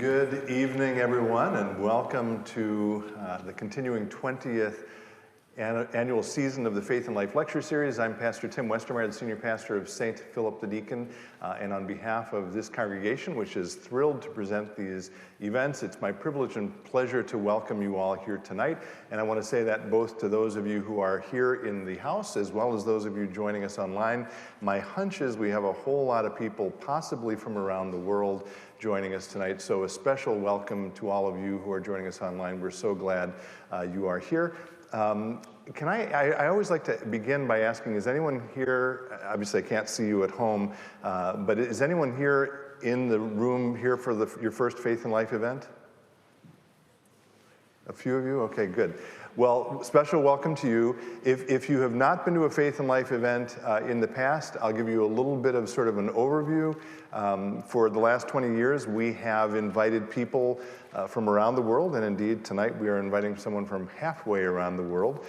Good evening, everyone, and welcome to the continuing 20th annual season of the Faith and Life Lecture Series. I'm Pastor Tim Westermeyer, the Senior Pastor of St. Philip the Deacon, and on behalf of this congregation, which is thrilled to present these events, it's my privilege and pleasure to welcome you all here tonight. And I want to say that both to those of you who are here in the house, as well as those of you joining us online. My hunch is we have a whole lot of people, possibly from around the world, joining us tonight. So a special welcome to all of you who are joining us online. We're so glad you are here. I always like to begin by asking, is anyone here, obviously I can't see you at home, but is anyone here in the room here for your first Faith and Life event? A few of you? Okay, good. Well, special welcome to you. If you have not been to a Faith and Life event in the past, I'll give you a little bit of sort of an overview. For the last 20 years, we have invited people from around the world, and indeed tonight we are inviting someone from halfway around the world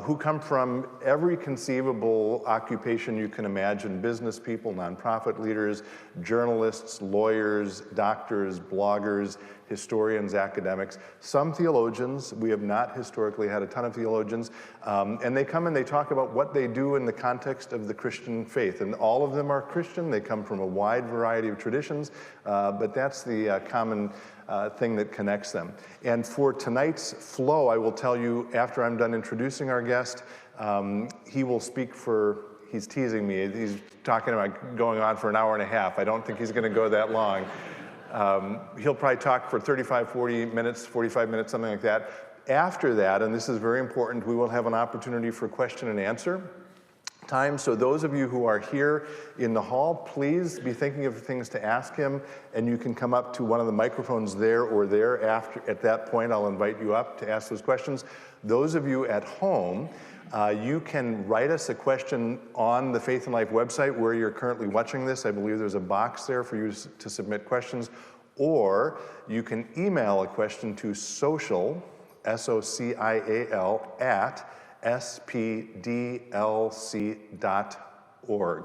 who come from every conceivable occupation you can imagine: business people, nonprofit leaders, journalists, lawyers, doctors, bloggers, historians, academics, some theologians. We have not historically had a ton of theologians, and they come and they talk about what they do in the context of the Christian faith, and all of them are Christian. They come from a wide variety of traditions, but that's the common thing that connects them. And for tonight's flow, I will tell you, after I'm done introducing our guest, he will speak for, he's teasing me, he's talking about going on for an hour and a half. I don't think he's gonna go that long. He'll probably talk for 35, 40 minutes, 45 minutes, something like that. After that, and this is very important, we will have an opportunity for question and answer time. So those of you who are here in the hall, please be thinking of things to ask him, and you can come up to one of the microphones there or there. At that point, I'll invite you up to ask those questions. Those of you at home, you can write us a question on the Faith and Life website where you're currently watching this. I believe there's a box there for you to submit questions, or you can email a question to social, S-O-C-I-A-L, at spdlc.org,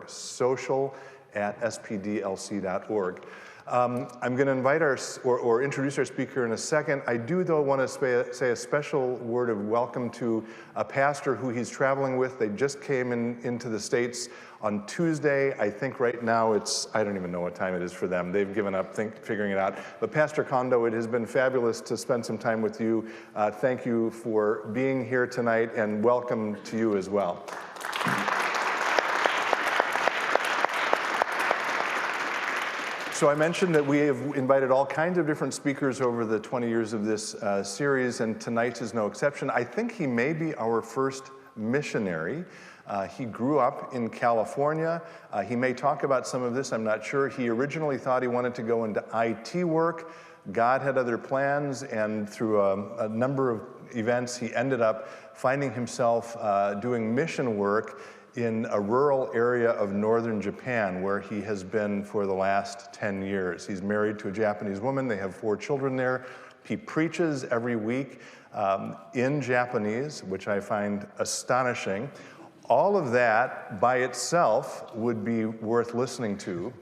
social@spdlc.org. I'm going to invite or introduce our speaker in a second. I do, though, want to say a special word of welcome to a pastor who he's traveling with. They just came into the States on Tuesday. I think right now I don't even know what time it is for them. They've given up figuring it out. But Pastor Kondo, it has been fabulous to spend some time with you. Thank you for being here tonight, and welcome to you as well. So I mentioned that we have invited all kinds of different speakers over the 20 years of this series, and tonight is no exception. I think he may be our first missionary. He grew up in California. He may talk about some of this, I'm not sure. He originally thought he wanted to go into IT work. God had other plans, and through a number of events, he ended up finding himself doing mission work in a rural area of northern Japan, where he has been for the last 10 years. He's married to a Japanese woman. They have 4 children there. He preaches every week in Japanese, which I find astonishing. All of that by itself would be worth listening to.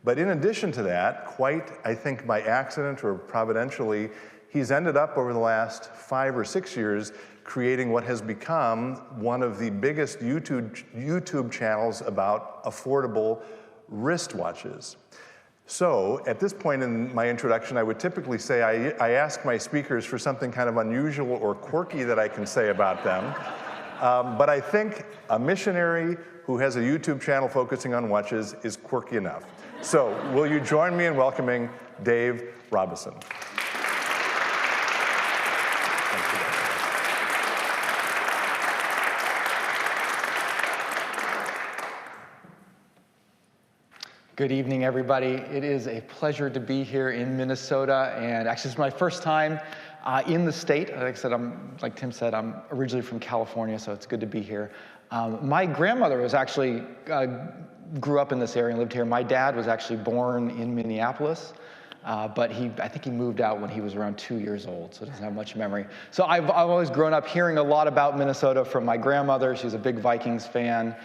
But in addition to that, quite, I think by accident or providentially, he's ended up over the last 5 or 6 years creating what has become one of the biggest YouTube channels about affordable wristwatches. So at this point in my introduction, I would typically say I ask my speakers for something kind of unusual or quirky that I can say about them. But I think a missionary who has a YouTube channel focusing on watches is quirky enough. So will you join me in welcoming Dave Robison? Good evening, everybody. It is a pleasure to be here in Minnesota, and actually it's my first time in the state. Like I said, like Tim said, I'm originally from California, so it's good to be here. My grandmother was actually, grew up in this area and lived here. My dad was actually born in Minneapolis, but I think he moved out when he was around 2 years old, so doesn't have much memory. So I've always grown up hearing a lot about Minnesota from my grandmother. She's a big Vikings fan,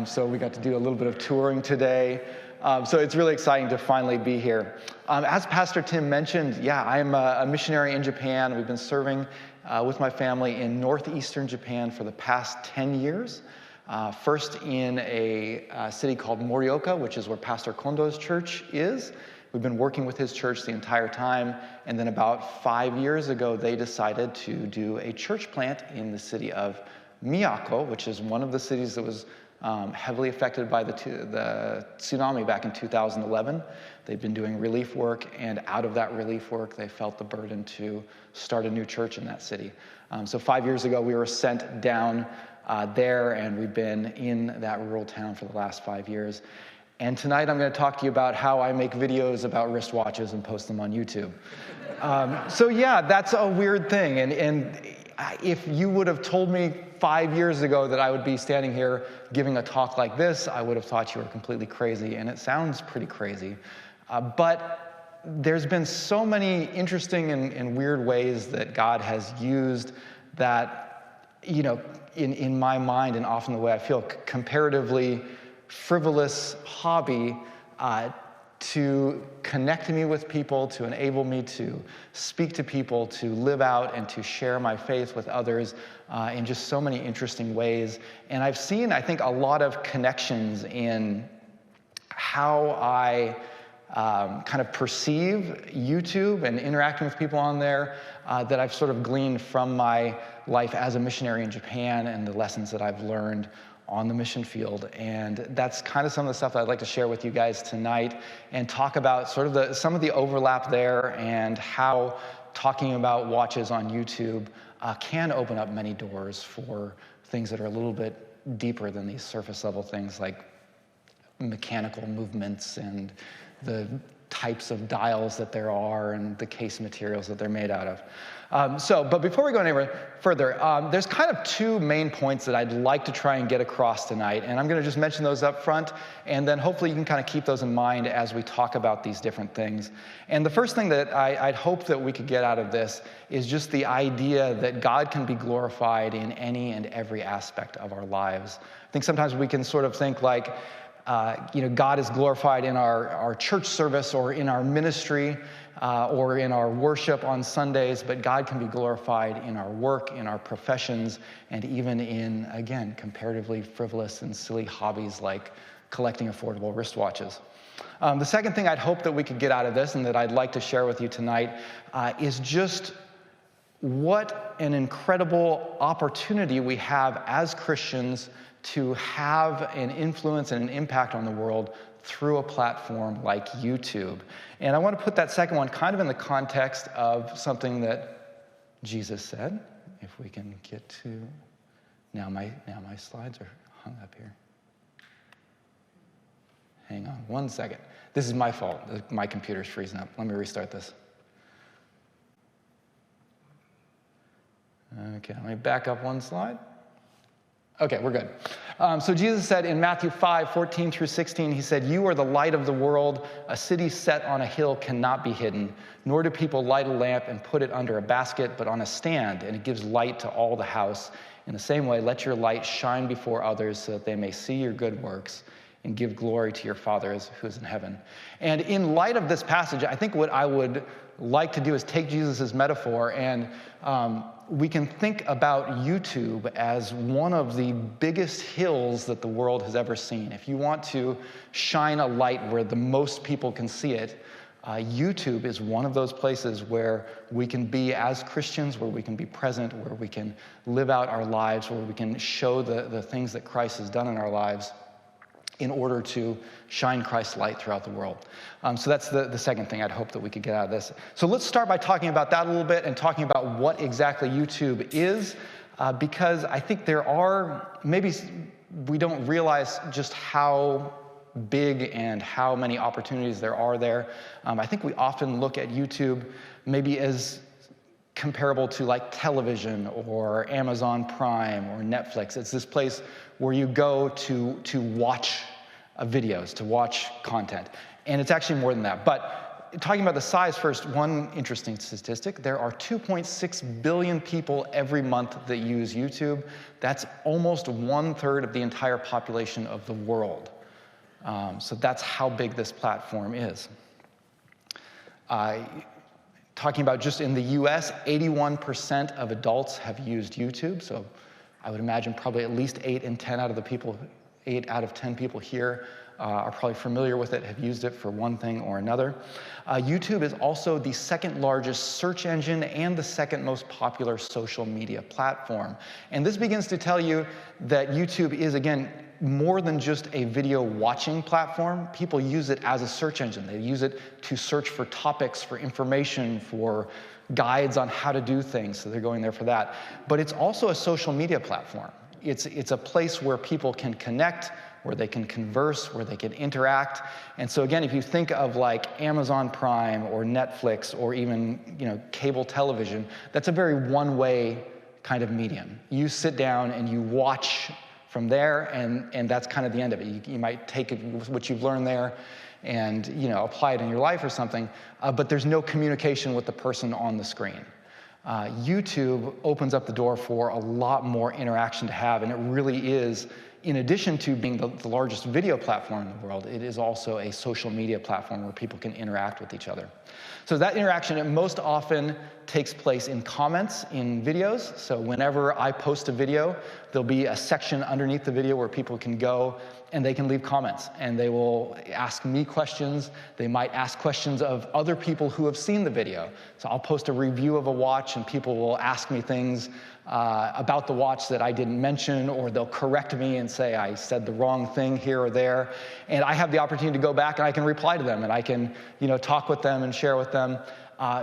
so we got to do a little bit of touring today. So it's really exciting to finally be here. As Pastor Tim mentioned, yeah, I'm a missionary in Japan. We've been serving with my family in northeastern Japan for the past 10 years. First in a city called Morioka, which is where Pastor Kondo's church is. We've been working with his church the entire time, and then about 5 years ago, they decided to do a church plant in the city of Miyako, which is one of the cities that was heavily affected by the tsunami back in 2011. They've been doing relief work, and out of that relief work, they felt the burden to start a new church in that city. So 5 years ago, we were sent down there, and we've been in that rural town for the last 5 years. And tonight I'm going to talk to you about how I make videos about wristwatches and post them on YouTube. So yeah, that's a weird thing. And if you would have told me 5 years ago that I would be standing here giving a talk like this, I would have thought you were completely crazy. And it sounds pretty crazy. But there's been so many interesting and weird ways that God has used that, you know, in my mind, and often the way I feel, comparatively frivolous hobby to connect me with people, to enable me to speak to people, to live out and to share my faith with others in just so many interesting ways. And I've seen, I think, a lot of connections in how I kind of perceive YouTube and interacting with people on there that I've sort of gleaned from my life as a missionary in Japan and the lessons that I've learned on the mission field. And that's kind of some of the stuff that I'd like to share with you guys tonight and talk about sort of some of the overlap there and how talking about watches on YouTube can open up many doors for things that are a little bit deeper than these surface level things like mechanical movements and the types of dials that there are and the case materials that they're made out of. But before we go anywhere further, there's kind of two main points that I'd like to try and get across tonight, and I'm going to just mention those up front, and then hopefully you can kind of keep those in mind as we talk about these different things. And the first thing that I'd hope that we could get out of this is just the idea that God can be glorified in any and every aspect of our lives. I think sometimes we can sort of think like, God is glorified in our church service or in our ministry or in our worship on Sundays, but God can be glorified in our work, in our professions, and even in, again, comparatively frivolous and silly hobbies like collecting affordable wristwatches. The second thing I'd hope that we could get out of this and that I'd like to share with you tonight is just what an incredible opportunity we have as Christians to have an influence and an impact on the world through a platform like YouTube. And I want to put that second one kind of in the context of something that Jesus said. If we can get to, now my slides are hung up here. Hang on one second. This is my fault. My computer's freezing up. Let me restart this. Okay, let me back up one slide. Okay, we're good. So Jesus said in Matthew 5:14 through 16, he said, "You are the light of the world. A city set on a hill cannot be hidden, nor do people light a lamp and put it under a basket, but on a stand, and it gives light to all the house. In the same way, let your light shine before others so that they may see your good works and give glory to your Father who is in heaven." And in light of this passage, I think what I would like to do is take Jesus' metaphor, and we can think about YouTube as one of the biggest hills that the world has ever seen. If you want to shine a light where the most people can see it, YouTube is one of those places where we can be as Christians, where we can be present, where we can live out our lives, where we can show the things that Christ has done in our lives in order to shine Christ's light throughout the world. So that's the second thing I'd hope that we could get out of this. So let's start by talking about that a little bit and talking about what exactly YouTube is, because I think there are, maybe we don't realize just how big and how many opportunities there are there. I think we often look at YouTube maybe as comparable to like television or Amazon Prime or Netflix. It's this place where you go to watch videos, to watch content. And it's actually more than that. But talking about the size first, one interesting statistic, there are 2.6 billion people every month that use YouTube. That's almost 1/3 of the entire population of the world. So that's how big this platform is. Talking about just in the US, 81% of adults have used YouTube. So I would imagine probably at least 8 out of 10 people here are probably familiar with it, have used it for one thing or another. YouTube is also the second largest search engine and the second most popular social media platform. And this begins to tell you that YouTube is, again, more than just a video watching platform. People use it as a search engine. They use it to search for topics, for information, for guides on how to do things, so they're going there for that. But it's also a social media platform. It's a place where people can connect, where they can converse, where they can interact. And so again, if you think of like Amazon Prime or Netflix or even cable television, that's a very one-way kind of medium. You sit down and you watch from there, and that's kind of the end of it. You might take what you've learned there and apply it in your life or something, but there's no communication with the person on the screen. YouTube opens up the door for a lot more interaction to have, and it really is, in addition to being the largest video platform in the world, it is also a social media platform where people can interact with each other. So that interaction, it most often takes place in comments in videos. So whenever I post a video, there'll be a section underneath the video where people can go and they can leave comments, and they will ask me questions. They might ask questions of other people who have seen the video. So I'll post a review of a watch and people will ask me things about the watch that I didn't mention, or they'll correct me and say I said the wrong thing here or there. And I have the opportunity to go back and I can reply to them, and I can talk with them and share with them.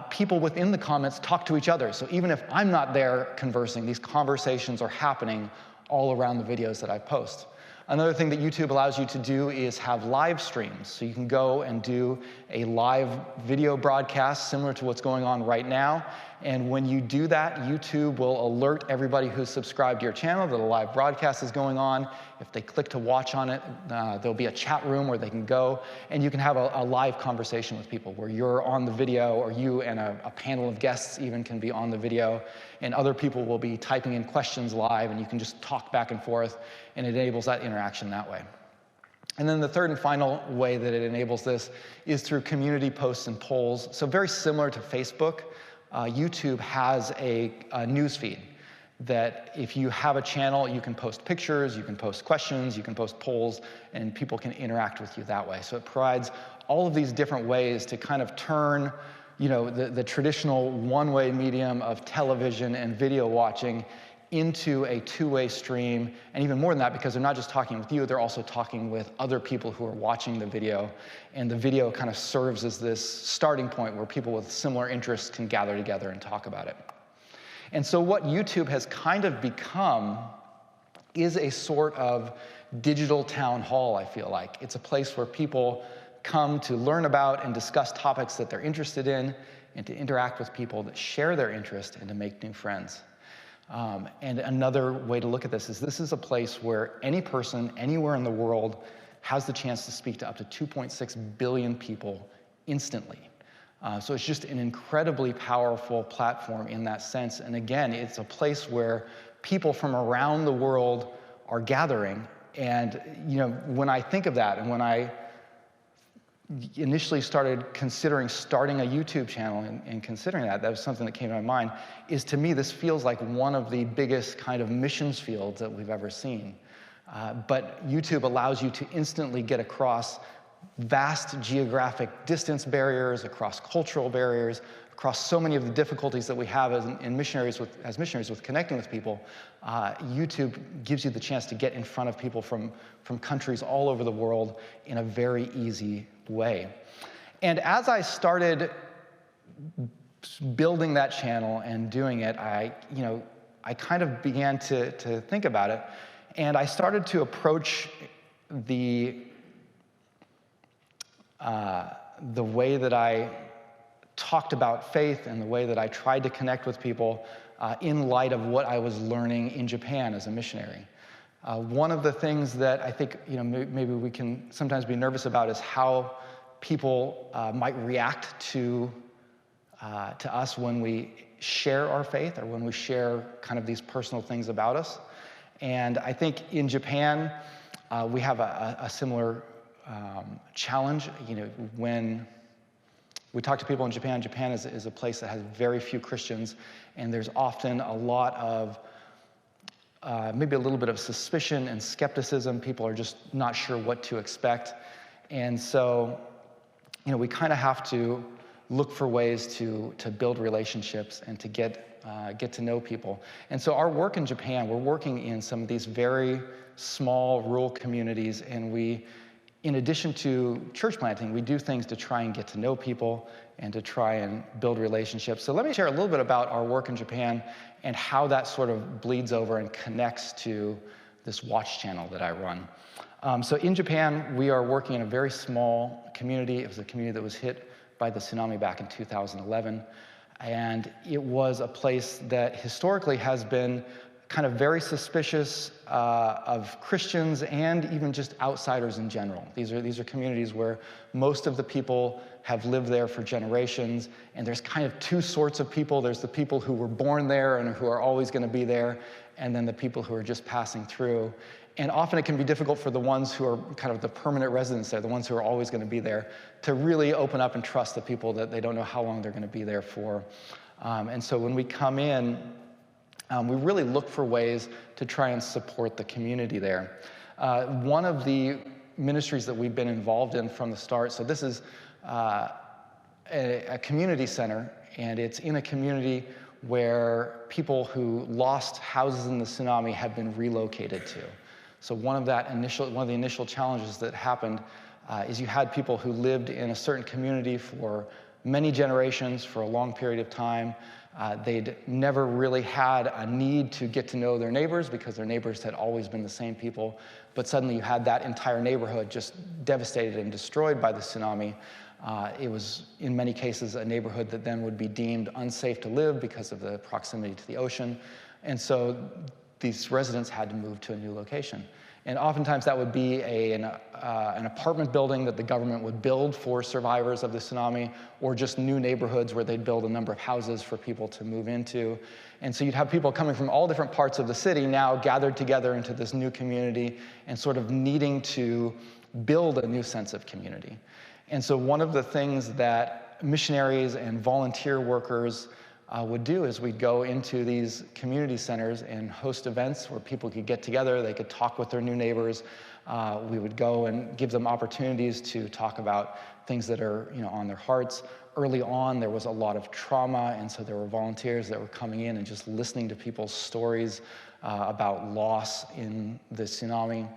People within the comments talk to each other. So even if I'm not there conversing, these conversations are happening all around the videos that I post. Another thing that YouTube allows you to do is have live streams. So you can go and do a live video broadcast similar to what's going on right now. And when you do that, YouTube will alert everybody who's subscribed to your channel that a live broadcast is going on. If they click to watch on it, there'll be a chat room where they can go, and you can have a live conversation with people where you're on the video, or you and a panel of guests even can be on the video, and other people will be typing in questions live, and you can just talk back and forth, and it enables that interaction that way. And then the third and final way that it enables this is through community posts and polls. So very similar to Facebook, YouTube has a news feed that if you have a channel, you can post pictures, you can post questions, you can post polls, and people can interact with you that way. So it provides all of these different ways to kind of turn the traditional one-way medium of television and video watching into a two-way stream, and even more than that, because they're not just talking with you, they're also talking with other people who are watching the video, and the video kind of serves as this starting point where people with similar interests can gather together and talk about it. And so what YouTube has kind of become is a sort of digital town hall, I feel like. It's a place where people come to learn about and discuss topics that they're interested in, and to interact with people that share their interest, and to make new friends. And another way to look at this is a place where any person anywhere in the world has the chance to speak to up to 2.6 billion people instantly. So it's just an incredibly powerful platform in that sense. And again, it's a place where people from around the world are gathering. And when I think of that, and when I initially started considering starting a YouTube channel and considering that was something that came to my mind, is to me this feels like one of the biggest kind of missions fields that we've ever seen. But YouTube allows you to instantly get across vast geographic distance barriers, across cultural barriers, across so many of the difficulties that we have as missionaries with connecting with people. YouTube gives you the chance to get in front of people from countries all over the world in a very easy way. And as I started building that channel and doing it, I kind of began to think about it, and I started to approach the way that I talked about faith and the way that I tried to connect with people in light of what I was learning in Japan as a missionary. One of the things that I think maybe we can sometimes be nervous about is how people might react to us when we share our faith, or when we share kind of these personal things about us. And I think in Japan, we have a similar challenge. When we talk to people in Japan, Japan is a place that has very few Christians, and there's often a lot of maybe a little bit of suspicion and skepticism. People are just not sure what to expect. And so, we kind of have to look for ways to build relationships and to get to know people. And so our work in Japan, we're working in some of these very small rural communities, and we, in addition to church planting, we do things to try and get to know people and to try and build relationships. So let me share a little bit about our work in Japan and how that sort of bleeds over and connects to this watch channel that I run. So in Japan, we are working in a very small community. It was a community that was hit by the tsunami back in 2011. And it was a place that historically has been kind of very suspicious of Christians and even just outsiders in general. These are communities where most of the people have lived there for generations, and there's kind of two sorts of people. There's the people who were born there and who are always going to be there, and then the people who are just passing through. And often it can be difficult for the ones who are kind of the permanent residents there, the ones who are always going to be there, to really open up and trust the people that they don't know how long they're going to be there for. And so when we come in, we really look for ways to try and support the community there. One of the ministries that we've been involved in from the start, so this is a community center, and it's in a community where people who lost houses in the tsunami have been relocated to. So one of the initial challenges that happened is you had people who lived in a certain community for many generations, for a long period of time. They'd never really had a need to get to know their neighbors because their neighbors had always been the same people. But suddenly you had that entire neighborhood just devastated and destroyed by the tsunami. It was, in many cases, a neighborhood that then would be deemed unsafe to live because of the proximity to the ocean. And so these residents had to move to a new location. And oftentimes that would be an apartment building that the government would build for survivors of the tsunami, or just new neighborhoods where they'd build a number of houses for people to move into. And so you'd have people coming from all different parts of the city now gathered together into this new community and sort of needing to build a new sense of community. And so one of the things that missionaries and volunteer workers would do is we'd go into these community centers and host events where people could get together, they could talk with their new neighbors. We would go and give them opportunities to talk about things that are on their hearts. Early on, there was a lot of trauma, and so there were volunteers that were coming in and just listening to people's stories about loss in the tsunami.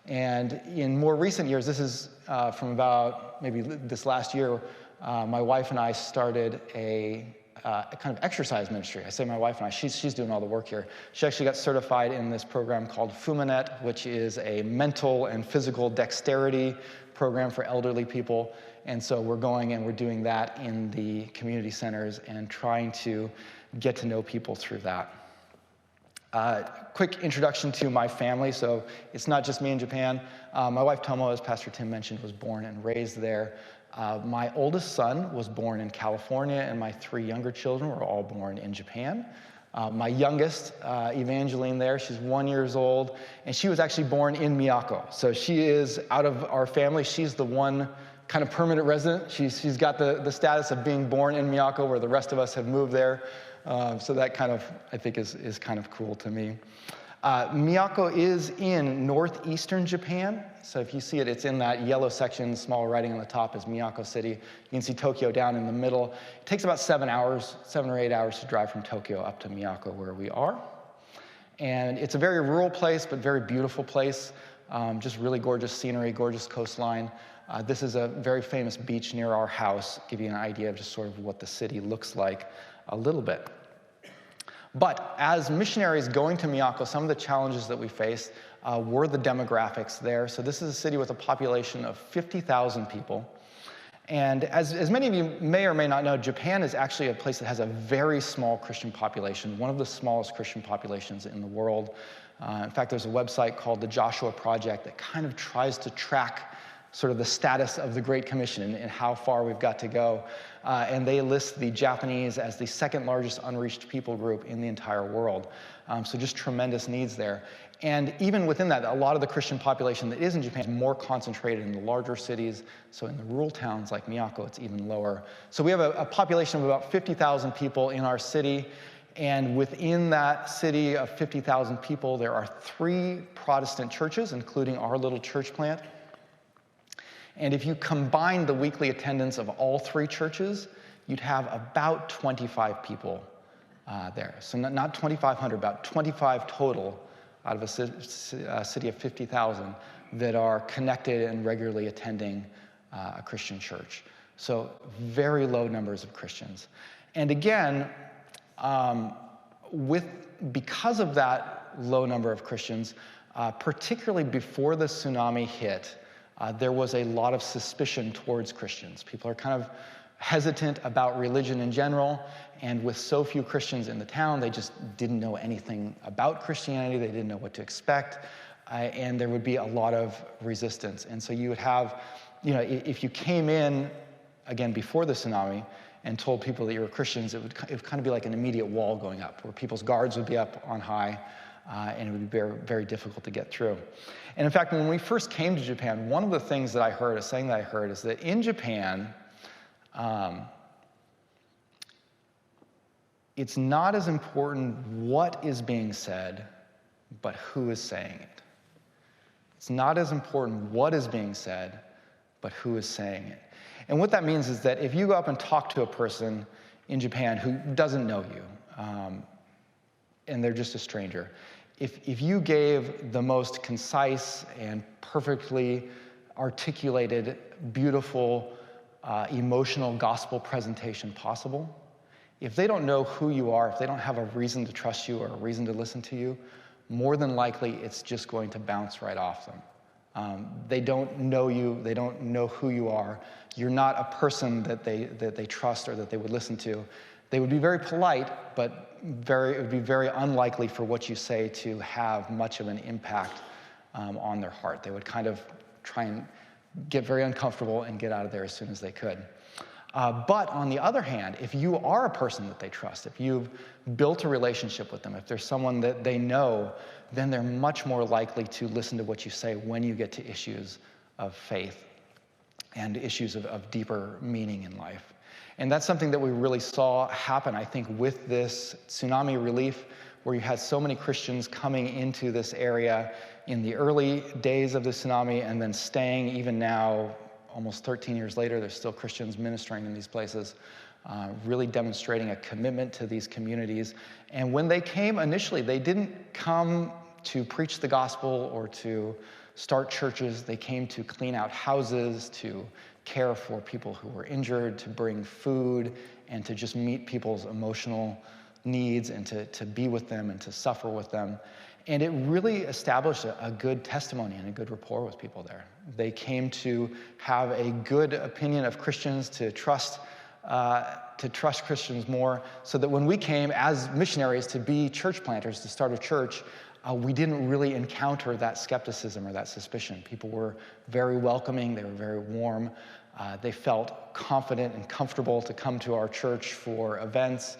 And in more recent years, this is from about maybe this last year, my wife and I started a kind of exercise ministry. I say my wife and I, she's doing all the work here. She actually got certified in this program called Fumanet, which is a mental and physical dexterity program for elderly people. And so we're going and we're doing that in the community centers and trying to get to know people through that. Quick introduction to my family. So it's not just me in Japan. My wife Tomo, as Pastor Tim mentioned, was born and raised there. My oldest son was born in California, and my 3 younger children were all born in Japan. My youngest, Evangeline there, she's 1 year old, and she was actually born in Miyako. So she is, out of our family, she's the one kind of permanent resident. She's got the status of being born in Miyako, where the rest of us have moved there. So that kind of, I think, is kind of cool to me. Miyako is in northeastern Japan. So if you see it, it's in that yellow section, small writing on the top is Miyako City. You can see Tokyo down in the middle. It takes about 7 or 8 hours to drive from Tokyo up to Miyako, where we are. And it's a very rural place, but very beautiful place. Just really gorgeous scenery, gorgeous coastline. This is a very famous beach near our house, give you an idea of just sort of what the city looks like a little bit. But as missionaries going to Miyako, some of the challenges that we faced were the demographics there. So this is a city with a population of 50,000 people. And as many of you may or may not know, Japan is actually a place that has a very small Christian population, one of the smallest Christian populations in the world. In fact, there's a website called the Joshua Project that kind of tries to track sort of the status of the Great Commission and how far we've got to go. And they list the Japanese as the second largest unreached people group in the entire world. So just tremendous needs there. And even within that, a lot of the Christian population that is in Japan is more concentrated in the larger cities. So in the rural towns like Miyako, it's even lower. So we have a population of about 50,000 people in our city. And within that city of 50,000 people, there are 3 Protestant churches, including our little church plant. And if you combine the weekly attendance of all 3 churches, you'd have about 25 people there. So not 2,500, about 25 total out of a city of 50,000 that are connected and regularly attending a Christian church. So very low numbers of Christians. And again, because of that low number of Christians, particularly before the tsunami hit, there was a lot of suspicion towards Christians. People are kind of hesitant about religion in general, and with so few Christians in the town, they just didn't know anything about Christianity. They didn't know what to expect, and there would be a lot of resistance. And so you would have, if you came in, again, before the tsunami, and told people that you were Christians, it would kind of be like an immediate wall going up, where people's guards would be up on high, and it would be very, very difficult to get through. And in fact, when we first came to Japan, one of the things that I heard, a saying that I heard, is that in Japan, it's not as important what is being said, but who is saying it. It's not as important what is being said, but who is saying it. And what that means is that if you go up and talk to a person in Japan who doesn't know you, and they're just a stranger, if you gave the most concise and perfectly articulated, beautiful, emotional gospel presentation possible, if they don't know who you are, if they don't have a reason to trust you or a reason to listen to you, more than likely it's just going to bounce right off them. They don't know you, they don't know who you are. You're not a person that they trust or that they would listen to. They would be very polite, but it would be very unlikely for what you say to have much of an impact on their heart. They would kind of try and get very uncomfortable and get out of there as soon as they could. But on the other hand, if you are a person that they trust, if you've built a relationship with them, if there's someone that they know, then they're much more likely to listen to what you say when you get to issues of faith and issues of deeper meaning in life. And that's something that we really saw happen, I think, with this tsunami relief, where you had so many Christians coming into this area in the early days of the tsunami and then staying even now, almost 13 years later, there's still Christians ministering in these places, really demonstrating a commitment to these communities. And when they came initially, they didn't come to preach the gospel or to start churches. They came to clean out houses, to care for people who were injured, to bring food, and to just meet people's emotional needs and to be with them and to suffer with them. And it really established a good testimony and a good rapport with people there. They came to have a good opinion of Christians, to trust Christians more, so that when we came as missionaries to be church planters, to start a church, we didn't really encounter that skepticism or that suspicion. People were very welcoming, they were very warm. They felt confident and comfortable to come to our church for events,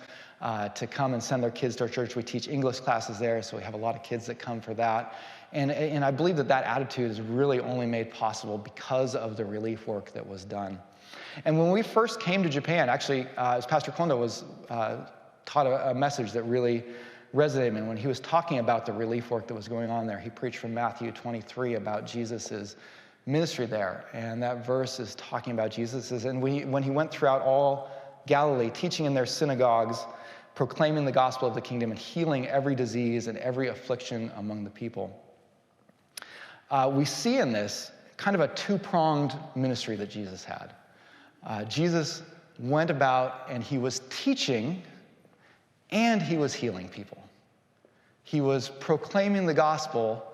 to come and send their kids to our church. We teach English classes there, so we have a lot of kids that come for that. And I believe that attitude is really only made possible because of the relief work that was done. And when we first came to Japan, actually, as Pastor Kondo was taught a message that really resonated. And when he was talking about the relief work that was going on there, he preached from Matthew 23 about Jesus's ministry there. And that verse is talking about Jesus's. And when he went throughout all Galilee, teaching in their synagogues, proclaiming the gospel of the kingdom and healing every disease and every affliction among the people. We see in this kind of a two-pronged ministry that Jesus had. Jesus went about and he was teaching and he was healing people. He was proclaiming the gospel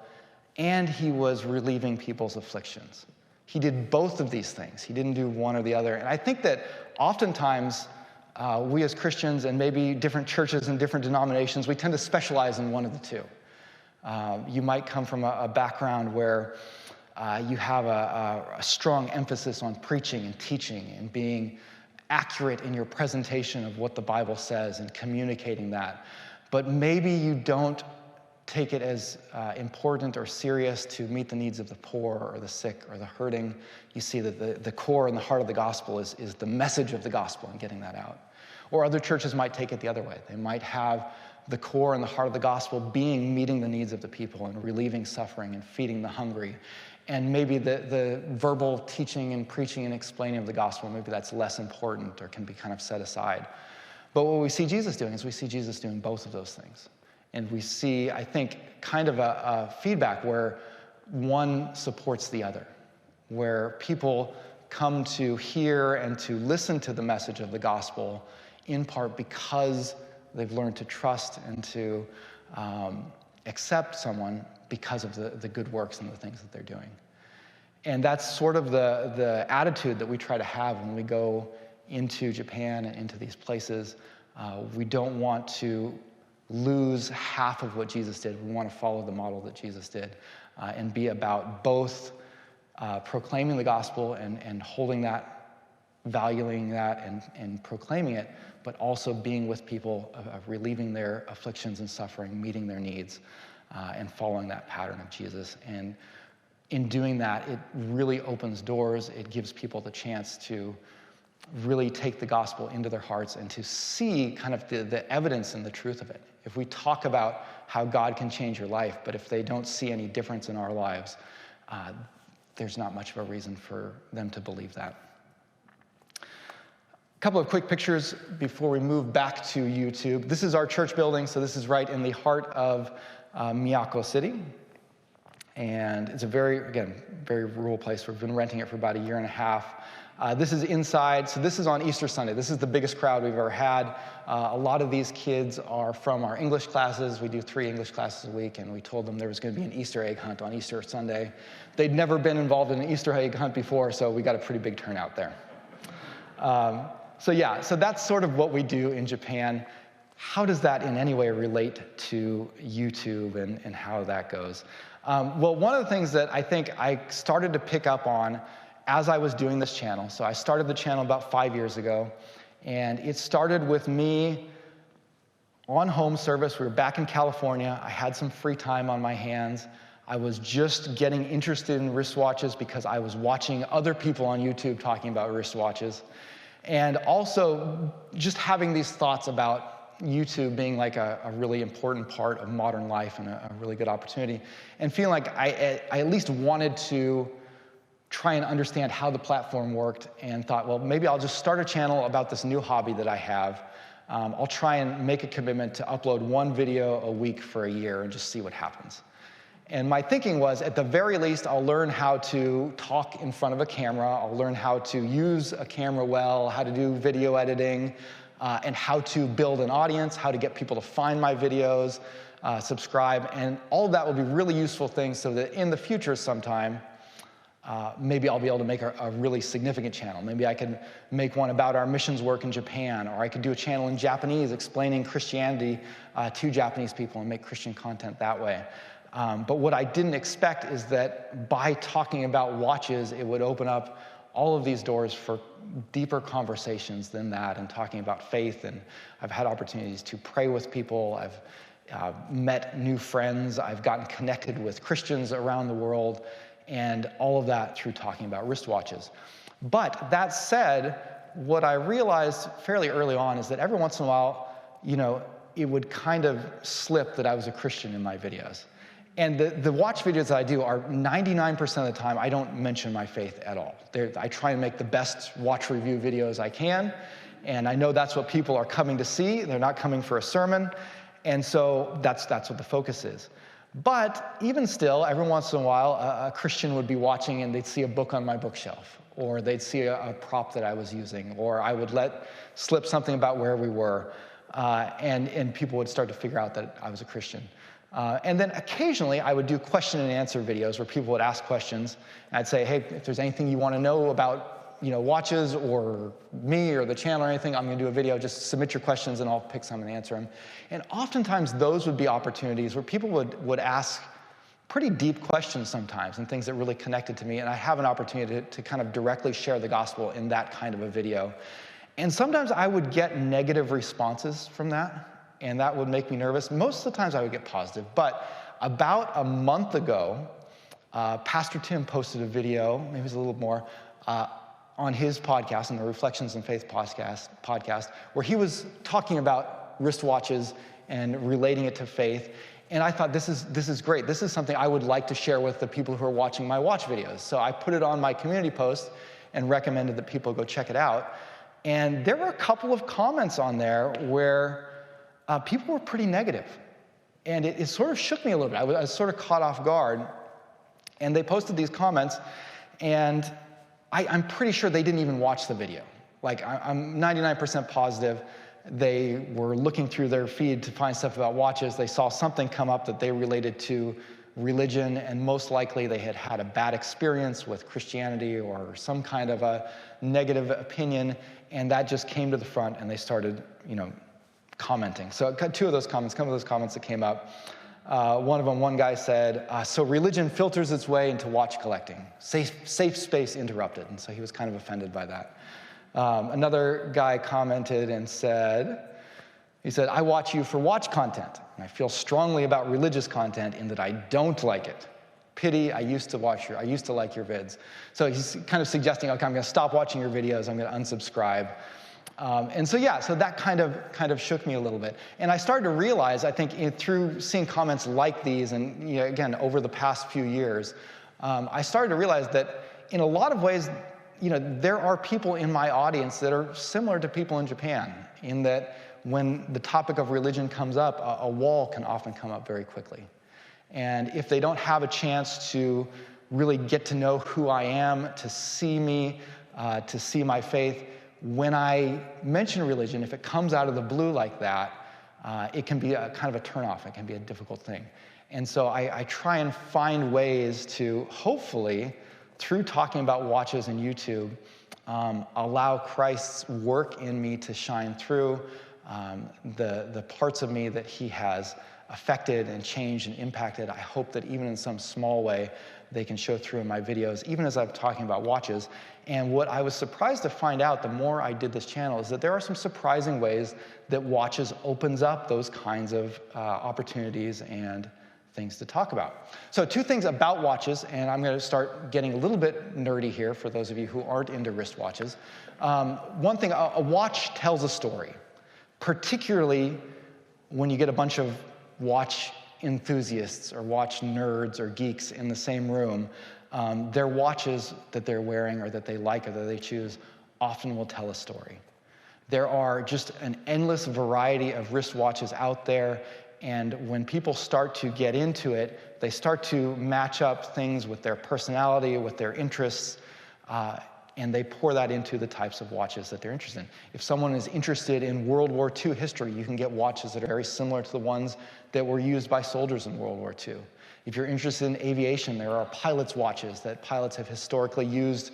and he was relieving people's afflictions. He did both of these things. He didn't do one or the other. And I think that oftentimes we as Christians, and maybe different churches and different denominations, we tend to specialize in one of the two. You might come from a background where You have a strong emphasis on preaching and teaching and being accurate in your presentation of what the Bible says and communicating that. But maybe you don't take it as important or serious to meet the needs of the poor or the sick or the hurting. You see that the core and the heart of the gospel is the message of the gospel and getting that out. Or other churches might take it the other way. They might have the core and the heart of the gospel being meeting the needs of the people and relieving suffering and feeding the hungry. And maybe the verbal teaching and preaching and explaining of the gospel, maybe that's less important or can be kind of set aside. But what we see Jesus doing is we see Jesus doing both of those things. And we see, I think, kind of a feedback where one supports the other, where people come to hear and to listen to the message of the gospel in part because they've learned to trust and to accept someone because of the good works and the things that they're doing. And that's sort of the attitude that we try to have when we go into Japan and into these places. We don't want to lose half of what Jesus did. We want to follow the model that Jesus did and be about both proclaiming the gospel and holding that, valuing that and proclaiming it, but also being with people, relieving their afflictions and suffering, meeting their needs, and following that pattern of Jesus. And in doing that, it really opens doors. It gives people the chance to really take the gospel into their hearts and to see kind of the evidence and the truth of it. If we talk about how God can change your life, but if they don't see any difference in our lives, there's not much of a reason for them to believe that. A couple of quick pictures before we move back to YouTube. This is our church building, so this is right in the heart of Miyako City. And it's a very rural place. We've been renting it for about a year and a half. This is inside, so this is on Easter Sunday. This is the biggest crowd we've ever had. A lot of these kids are from our English classes. We do 3 English classes a week, and we told them there was going to be an Easter egg hunt on Easter Sunday. They'd never been involved in an Easter egg hunt before, so we got a pretty big turnout there. So that's sort of what we do in Japan. How does that in any way relate to YouTube and how that goes? Well, one of the things that I think I started to pick up on as I was doing this channel, so I started the channel about 5 years ago, and it started with me on home service. We were back in California. I had some free time on my hands. I was just getting interested in wristwatches because I was watching other people on YouTube talking about wristwatches. And also just having these thoughts about YouTube being like a really important part of modern life and a really good opportunity. And feeling like I at least wanted to try and understand how the platform worked, and thought, well, maybe I'll just start a channel about this new hobby that I have. I'll try and make a commitment to upload 1 video a week for a year and just see what happens. And my thinking was, at the very least, I'll learn how to talk in front of a camera. I'll learn how to use a camera well, how to do video editing, and how to build an audience, how to get people to find my videos, subscribe, and all of that will be really useful things so that in the future sometime, maybe I'll be able to make a really significant channel. Maybe I can make one about our missions work in Japan, or I could do a channel in Japanese explaining Christianity to Japanese people and make Christian content that way. But what I didn't expect is that by talking about watches, it would open up all of these doors for deeper conversations than that, and talking about faith. And I've had opportunities to pray with people. I've met new friends. I've gotten connected with Christians around the world, and all of that through talking about wristwatches. But that said, what I realized fairly early on is that every once in a while, it would kind of slip that I was a Christian in my videos. And the watch videos that I do are 99% of the time, I don't mention my faith at all. I try and make the best watch review videos I can, and I know that's what people are coming to see. They're not coming for a sermon, and so that's what the focus is. But even still, every once in a while, a Christian would be watching and they'd see a book on my bookshelf, or they'd see a prop that I was using, or I would let slip something about where we were, and people would start to figure out that I was a Christian. And then occasionally I would do question and answer videos where people would ask questions, and I'd say, hey, if there's anything you want to know about watches or me or the channel or anything, I'm going to do a video. Just submit your questions and I'll pick some and answer them. And oftentimes those would be opportunities where people would ask pretty deep questions sometimes and things that really connected to me, and I have an opportunity to kind of directly share the gospel in that kind of a video. And sometimes I would get negative responses from that, and that would make me nervous. Most of the times I would get positive, but about a month ago, Pastor Tim posted a video, maybe it's a little more, on his podcast, on the Reflections on Faith podcast, where he was talking about wristwatches and relating it to faith. And I thought, this is great. This is something I would like to share with the people who are watching my watch videos. So I put it on my community post and recommended that people go check it out. And there were a couple of comments on there where people were pretty negative. And it sort of shook me a little bit. I was sort of caught off guard. And they posted these comments, and I'm pretty sure they didn't even watch the video. Like, I'm 99% positive they were looking through their feed to find stuff about watches. They saw something come up that they related to religion, and most likely they had had a bad experience with Christianity or some kind of a negative opinion, and that just came to the front, and they started, commenting. So a couple of those comments that came up. One of them, one guy said, so religion filters its way into watch collecting. Safe space interrupted. And so he was kind of offended by that. Another guy commented and said, I watch you for watch content. And I feel strongly about religious content in that I don't like it. Pity, I used to like your vids. So he's kind of suggesting, okay, I'm going to stop watching your videos. I'm going to unsubscribe. So that kind of shook me a little bit. And I started to realize, I think, through seeing comments like these, and again, over the past few years, I started to realize that in a lot of ways, there are people in my audience that are similar to people in Japan, in that when the topic of religion comes up, a wall can often come up very quickly. And if they don't have a chance to really get to know who I am, to see me, to see my faith, when I mention religion, if it comes out of the blue like that, it can be a kind of a turnoff. It can be a difficult thing. And so I try and find ways to, hopefully, through talking about watches and YouTube, allow Christ's work in me to shine through, the parts of me that he has affected and changed and impacted. I hope that even in some small way, they can show through in my videos, even as I'm talking about watches. And what I was surprised to find out the more I did this channel is that there are some surprising ways that watches opens up those kinds of opportunities and things to talk about. So 2 things about watches, and I'm going to start getting a little bit nerdy here for those of you who aren't into wristwatches. One thing, a watch tells a story, particularly when you get a bunch of watch enthusiasts or watch nerds or geeks in the same room. Their watches that they're wearing or that they like or that they choose often will tell a story. There are just an endless variety of wristwatches out there, and when people start to get into it, they start to match up things with their personality, with their interests, and they pour that into the types of watches that they're interested in. If someone is interested in World War II history, you can get watches that are very similar to the ones that were used by soldiers in World War II. If you're interested in aviation, there are pilots' watches that pilots have historically used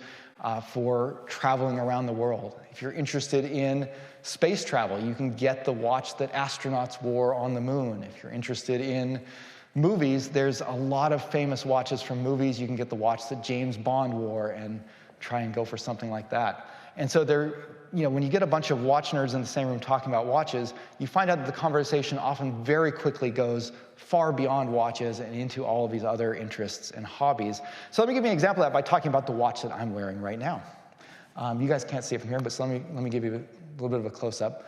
for traveling around the world. If you're interested in space travel, you can get the watch that astronauts wore on the moon. If you're interested in movies, there's a lot of famous watches from movies. You can get the watch that James Bond wore and try and go for something like that. And so when you get a bunch of watch nerds in the same room talking about watches, you find out that the conversation often very quickly goes far beyond watches and into all of these other interests and hobbies. So let me give you an example of that by talking about the watch that I'm wearing right now. You guys can't see it from here, but so let me give you a little bit of a close-up.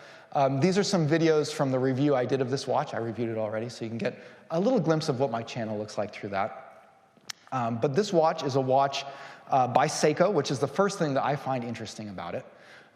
These are some videos from the review I did of this watch. I reviewed it already, so you can get a little glimpse of what my channel looks like through that. But this watch is a watch by Seiko, which is the first thing that I find interesting about it.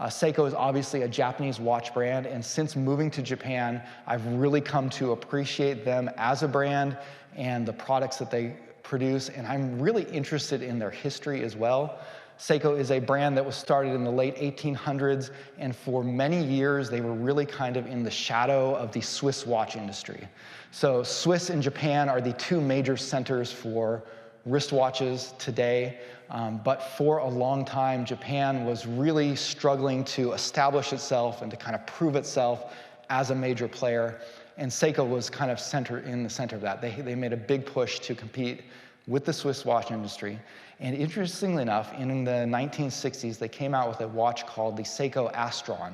Seiko is obviously a Japanese watch brand, and since moving to Japan, I've really come to appreciate them as a brand and the products that they produce, and I'm really interested in their history as well. Seiko is a brand that was started in the late 1800s, and for many years, they were really kind of in the shadow of the Swiss watch industry. So Swiss and Japan are the 2 major centers for wristwatches today, but for a long time, Japan was really struggling to establish itself and to kind of prove itself as a major player, and Seiko was kind of in the center of that. They made a big push to compete with the Swiss watch industry. And interestingly enough, in the 1960s, they came out with a watch called the Seiko Astron.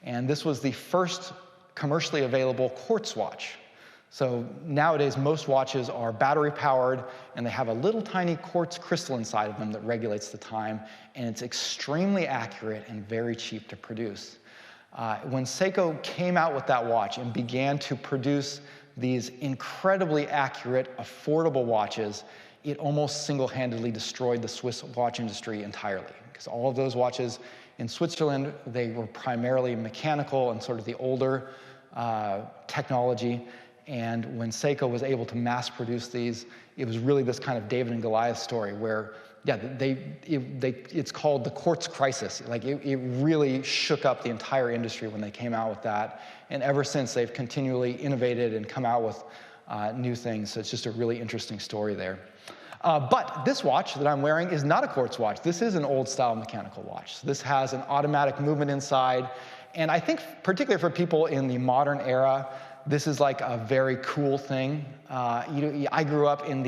And this was the first commercially available quartz watch. So nowadays, most watches are battery powered, and they have a little tiny quartz crystal inside of them that regulates the time, and it's extremely accurate and very cheap to produce. When Seiko came out with that watch and began to produce these incredibly accurate, affordable watches, it almost single-handedly destroyed the Swiss watch industry entirely. Because all of those watches in Switzerland, they were primarily mechanical and sort of the older technology. And when Seiko was able to mass produce these, it was really this kind of David and Goliath story where, yeah, it's called the quartz crisis. Like it really shook up the entire industry when they came out with that. And ever since, they've continually innovated and come out with new things. So it's just a really interesting story there. But this watch that I'm wearing is not a quartz watch. This is an old-style mechanical watch. So this has an automatic movement inside. And I think particularly for people in the modern era, this is like a very cool thing. I grew up in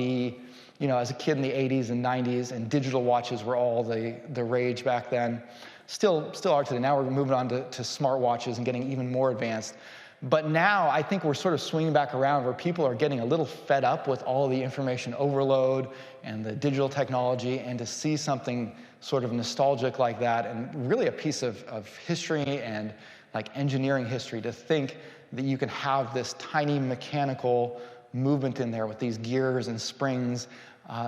as a kid in the 80s and 90s, and digital watches were all the rage back then. Still are today. Now we're moving on to smart watches and getting even more advanced. But now I think we're sort of swinging back around where people are getting a little fed up with all the information overload and the digital technology, and to see something sort of nostalgic like that, and really a piece of history and like engineering history, to think that you can have this tiny mechanical movement in there with these gears and springs,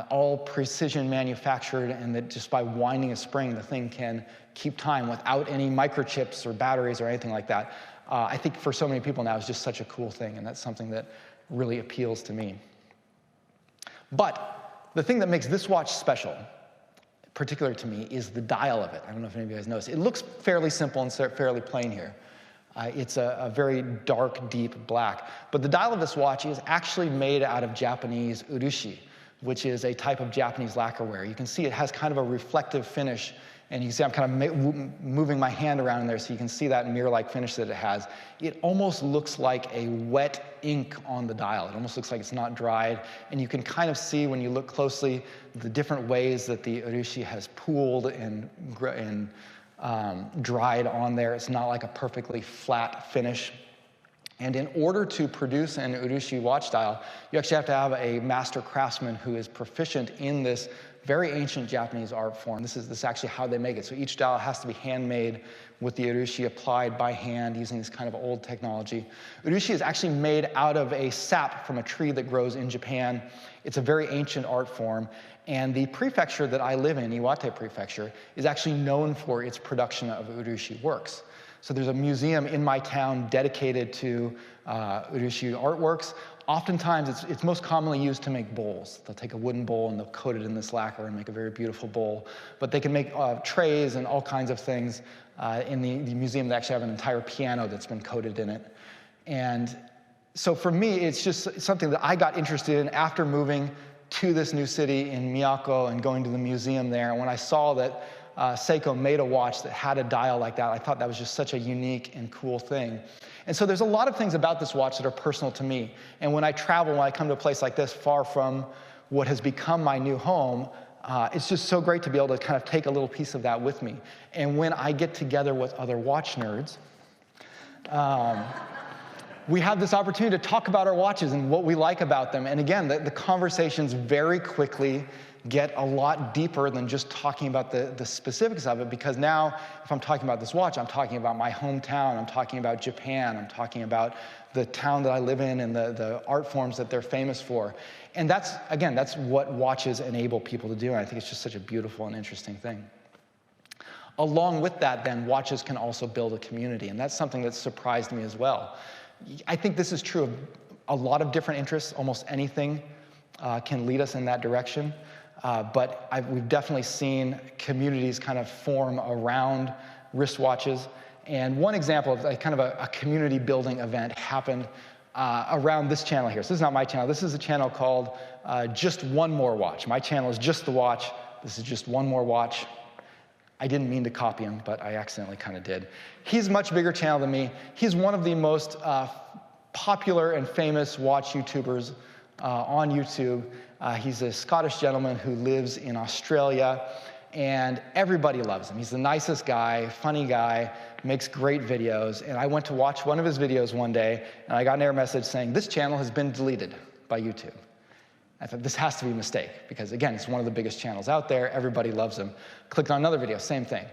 all precision manufactured, and that just by winding a spring, the thing can keep time without any microchips or batteries or anything like that. I think for so many people now, it's just such a cool thing, and that's something that really appeals to me. But the thing that makes this watch special, particular to me, is the dial of it. I don't know if any of you guys noticed. It looks fairly simple and fairly plain here. It's a very dark, deep black. But the dial of this watch is actually made out of Japanese urushi, which is a type of Japanese lacquerware. You can see it has kind of a reflective finish, and you can see I'm kind of moving my hand around in there so you can see that mirror-like finish that it has. It almost looks like a wet ink on the dial. It almost looks like it's not dried, and you can kind of see when you look closely the different ways that the urushi has pooled and dried on there. It's not like a perfectly flat finish. And in order to produce an urushi watch dial, you actually have to have a master craftsman who is proficient in this very ancient Japanese art form. This is actually how they make it. So each dial has to be handmade with the urushi applied by hand using this kind of old technology. Urushi is actually made out of a sap from a tree that grows in Japan. It's a very ancient art form. And the prefecture that I live in, Iwate Prefecture, is actually known for its production of urushi works. So there's a museum in my town dedicated to urushi artworks. Oftentimes, it's most commonly used to make bowls. They'll take a wooden bowl and they'll coat it in this lacquer and make a very beautiful bowl. But they can make trays and all kinds of things. In the museum, they actually have an entire piano that's been coated in it. And so for me, it's just something that I got interested in after moving to this new city in Miyako and going to the museum there. And when I saw that Seiko made a watch that had a dial like that, I thought that was just such a unique and cool thing. And so there's a lot of things about this watch that are personal to me. And when I travel, when I come to a place like this, far from what has become my new home, it's just so great to be able to kind of take a little piece of that with me. And when I get together with other watch nerds, we have this opportunity to talk about our watches and what we like about them. And again, the conversations very quickly get a lot deeper than just talking about the specifics of it, because now if I'm talking about this watch, I'm talking about my hometown, I'm talking about Japan, I'm talking about the town that I live in and the art forms that they're famous for. And that's what watches enable people to do, and I think it's just such a beautiful and interesting thing. Along with that, then, watches can also build a community, and that's something that surprised me as well. I think this is true of a lot of different interests. Almost anything can lead us in that direction. But we've definitely seen communities kind of form around wristwatches. And one example of a community building event happened around this channel here. So this is not my channel. This is a channel called Just One More Watch. My channel is Just the Watch. This is Just One More Watch. I didn't mean to copy him, but I accidentally kind of did. He's a much bigger channel than me. He's one of the most popular and famous watch YouTubers on YouTube. He's a Scottish gentleman who lives in Australia, and everybody loves him. He's the nicest guy, funny guy, makes great videos. And I went to watch one of his videos one day, and I got an error message saying, this channel has been deleted by YouTube. I thought, this has to be a mistake, because again, it's one of the biggest channels out there. Everybody loves him. Clicked on another video, same thing.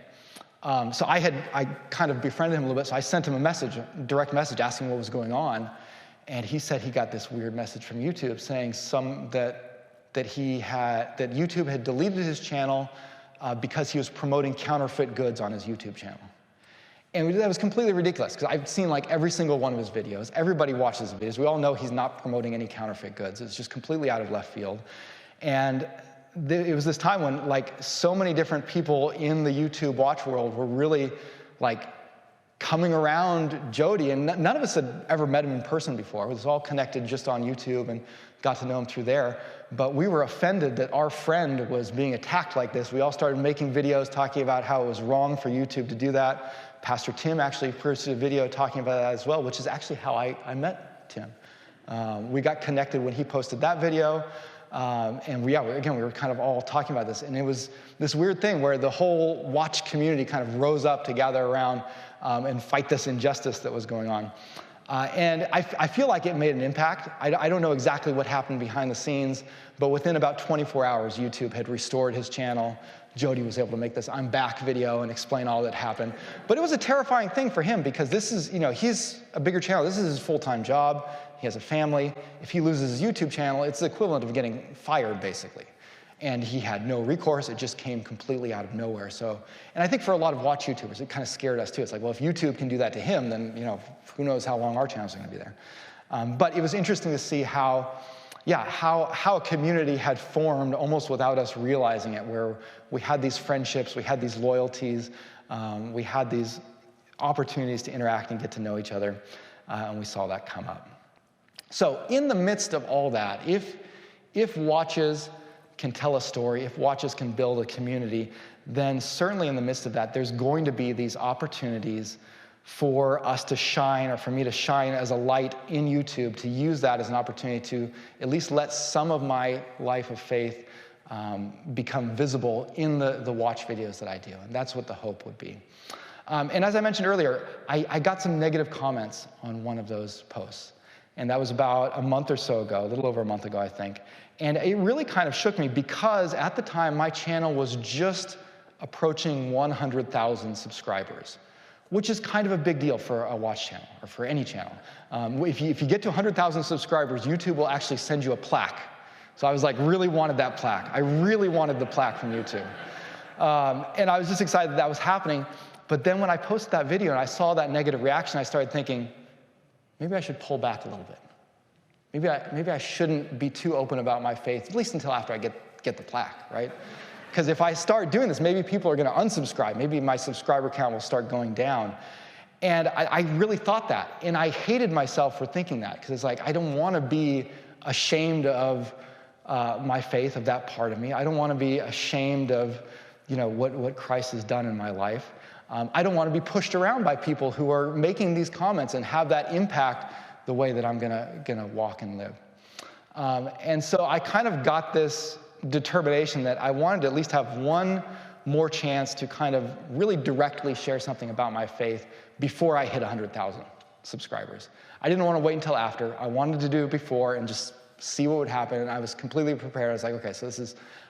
So I kind of befriended him a little bit, so I sent him a message, a direct message, asking what was going on. And he said he got this weird message from YouTube saying that YouTube had deleted his channel because he was promoting counterfeit goods on his YouTube channel. And that was completely ridiculous, because I've seen like every single one of his videos. Everybody watches his videos. We all know he's not promoting any counterfeit goods. It's just completely out of left field. And it was this time when like so many different people in the YouTube watch world were really like coming around Jody, and none of us had ever met him in person before. It was all connected just on YouTube and got to know him through there. But we were offended that our friend was being attacked like this. We all started making videos talking about how it was wrong for YouTube to do that. Pastor Tim actually posted a video talking about that as well, which is actually how I met Tim. We got connected when he posted that video. And we were kind of all talking about this. And it was this weird thing where the whole watch community kind of rose up to gather around and fight this injustice that was going on. And I feel like it made an impact. I don't know exactly what happened behind the scenes, but within about 24 hours, YouTube had restored his channel. Jody was able to make this I'm back video and explain all that happened. But it was a terrifying thing for him, because this is, he's a bigger channel. This is his full-time job. He has a family. If he loses his YouTube channel, it's the equivalent of getting fired, basically. And he had no recourse. It just came completely out of nowhere. So, and I think for a lot of watch YouTubers, it kind of scared us too. It's like, well, if YouTube can do that to him, then who knows how long our channels are going to be there. But it was interesting to see how a community had formed almost without us realizing it, where we had these friendships, we had these loyalties, we had these opportunities to interact and get to know each other, and we saw that come up. So in the midst of all that, if watches can tell a story, if watches can build a community, then certainly in the midst of that, there's going to be these opportunities for us to shine, or for me to shine as a light in YouTube, to use that as an opportunity to at least let some of my life of faith become visible in the watch videos that I do. And that's what the hope would be. And as I mentioned earlier, I got some negative comments on one of those posts. And that was about a month or so ago, a little over a month ago, I think. And it really kind of shook me, because at the time, my channel was just approaching 100,000 subscribers, which is kind of a big deal for a watch channel, or for any channel. If you get to 100,000 subscribers, YouTube will actually send you a plaque. So I was like, really wanted that plaque. I really wanted the plaque from YouTube. And I was just excited that was happening. But then when I posted that video and I saw that negative reaction, I started thinking, maybe I should pull back a little bit. Maybe I shouldn't be too open about my faith, at least until after I get the plaque, right? Because if I start doing this, maybe people are going to unsubscribe. Maybe my subscriber count will start going down. And I really thought that. And I hated myself for thinking that, because it's like, I don't want to be ashamed of my faith, of that part of me. I don't want to be ashamed of what Christ has done in my life. I don't want to be pushed around by people who are making these comments and have that impact the way that I'm gonna walk and live. And so I kind of got this determination that I wanted to at least have one more chance to kind of really directly share something about my faith before I hit 100,000 subscribers. I didn't want to wait until after. I wanted to do it before and just see what would happen. And I was completely prepared. I was like, okay, so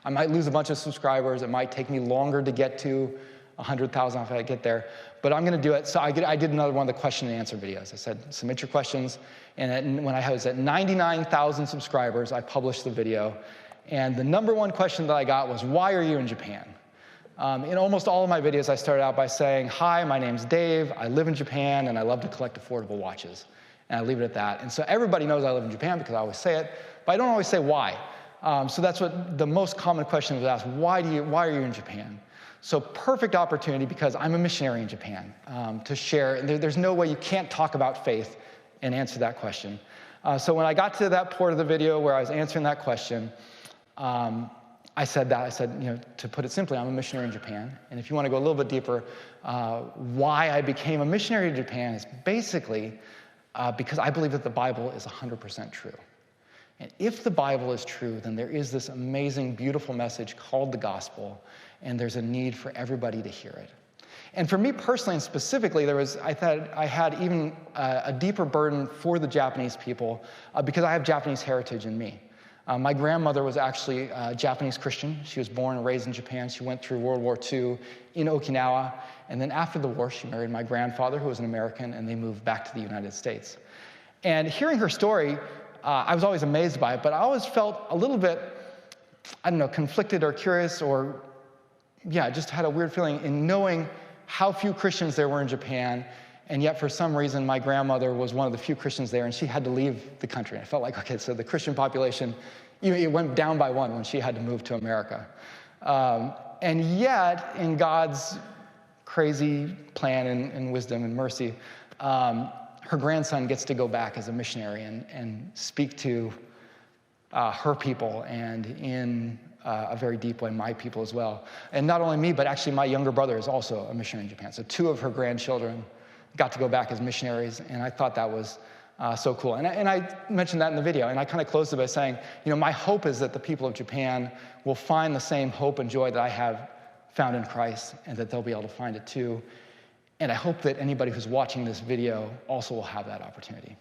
I might lose a bunch of subscribers. It might take me longer to get to 100,000 if I get there, but I'm going to do it. So I did another one of the question and answer videos. I said, submit your questions. And when I was at 99,000 subscribers, I published the video. And the number one question that I got was, why are you in Japan? In almost all of my videos, I started out by saying, hi, my name's Dave. I live in Japan, and I love to collect affordable watches. And I leave it at that. And so everybody knows I live in Japan because I always say it, but I don't always say why. So that's what the most common question was asked, why are you in Japan? So perfect opportunity, because I'm a missionary in Japan, to share. There's no way you can't talk about faith and answer that question. So when I got to that part of the video where I was answering that question, I said, to put it simply, I'm a missionary in Japan. And if you want to go a little bit deeper, why I became a missionary in Japan is basically because I believe that the Bible is 100% true. And if the Bible is true, then there is this amazing, beautiful message called the gospel, and there's a need for everybody to hear it. And for me personally and specifically, I thought I had even a deeper burden for the Japanese people because I have Japanese heritage in me. My grandmother was actually a Japanese Christian. She was born and raised in Japan. She went through World War II in Okinawa. And then after the war, she married my grandfather, who was an American, and they moved back to the United States. And hearing her story, I was always amazed by it, but I always felt a little bit, conflicted or curious or, just had a weird feeling in knowing how few Christians there were in Japan. And yet, for some reason, my grandmother was one of the few Christians there, and she had to leave the country. And I felt like, okay, so the Christian population, it went down by one when she had to move to America. And yet, in God's crazy plan and wisdom and mercy, her grandson gets to go back as a missionary and speak to her people, and in a very deep way, my people as well. And not only me, but actually my younger brother is also a missionary in Japan. So 2 of her grandchildren got to go back as missionaries, and I thought that was so cool. And I mentioned that in the video, and I kind of closed it by saying, my hope is that the people of Japan will find the same hope and joy that I have found in Christ, and that they'll be able to find it too. And I hope that anybody who's watching this video also will have that opportunity.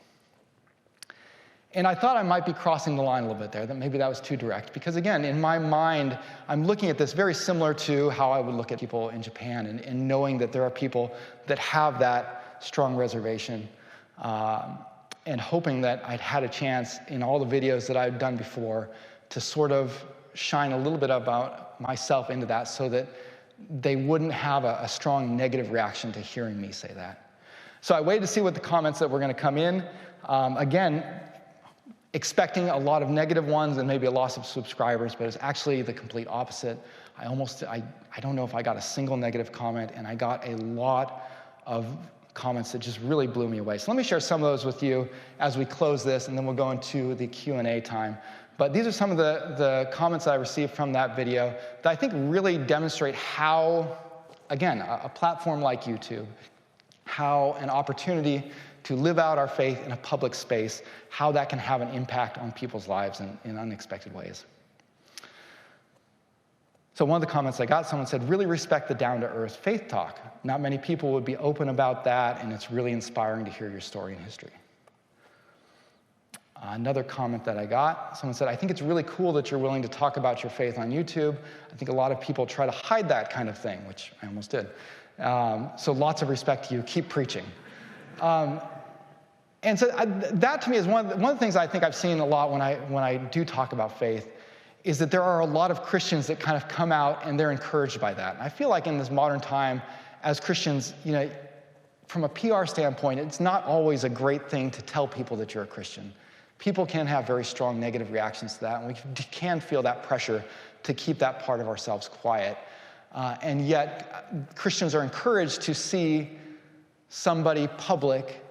And I thought I might be crossing the line a little bit there, that maybe that was too direct. Because again, in my mind, I'm looking at this very similar to how I would look at people in Japan, and knowing that there are people that have that strong reservation, and hoping that I'd had a chance in all the videos that I've done before to sort of shine a little bit about myself into that, so that they wouldn't have a strong negative reaction to hearing me say that. So I waited to see what the comments that were going to come in. Again, expecting a lot of negative ones and maybe a loss of subscribers, but it's actually the complete opposite. I don't know if I got a single negative comment, and I got a lot of comments that just really blew me away. So let me share some of those with you as we close this, and then we'll go into the Q&A time. But these are some of the comments I received from that video that I think really demonstrate how, again, a platform like YouTube, how an opportunity to live out our faith in a public space, how that can have an impact on people's lives in unexpected ways. So one of the comments I got, someone said, really respect the down-to-earth faith talk. Not many people would be open about that, and it's really inspiring to hear your story and history. Another comment that I got, someone said, I think it's really cool that you're willing to talk about your faith on YouTube. I think a lot of people try to hide that kind of thing, which I almost did. So lots of respect to you. Keep preaching. And so that to me is one of the things I think I've seen a lot when I do talk about faith, is that there are a lot of Christians that kind of come out and they're encouraged by that. And I feel like in this modern time, as Christians, from a PR standpoint, it's not always a great thing to tell people that you're a Christian. People can have very strong negative reactions to that, and we can feel that pressure to keep that part of ourselves quiet. And yet, Christians are encouraged to see somebody public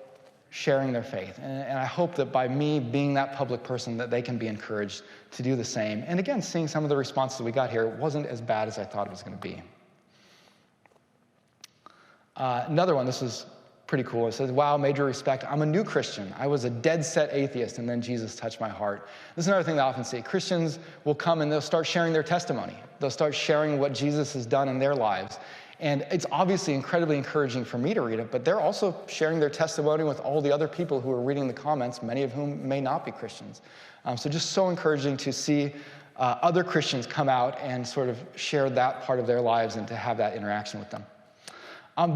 sharing their faith. And I hope that by me being that public person, that they can be encouraged to do the same. And again, seeing some of the responses we got here, it wasn't as bad as I thought it was going to be. Another one, this is pretty cool. It says, wow, major respect. I'm a new Christian. I was a dead set atheist, and then Jesus touched my heart. This is another thing that I often see. Christians will come and they'll start sharing their testimony. They'll start sharing what Jesus has done in their lives. And it's obviously incredibly encouraging for me to read it, but they're also sharing their testimony with all the other people who are reading the comments, many of whom may not be Christians. So just so encouraging to see other Christians come out and sort of share that part of their lives and to have that interaction with them.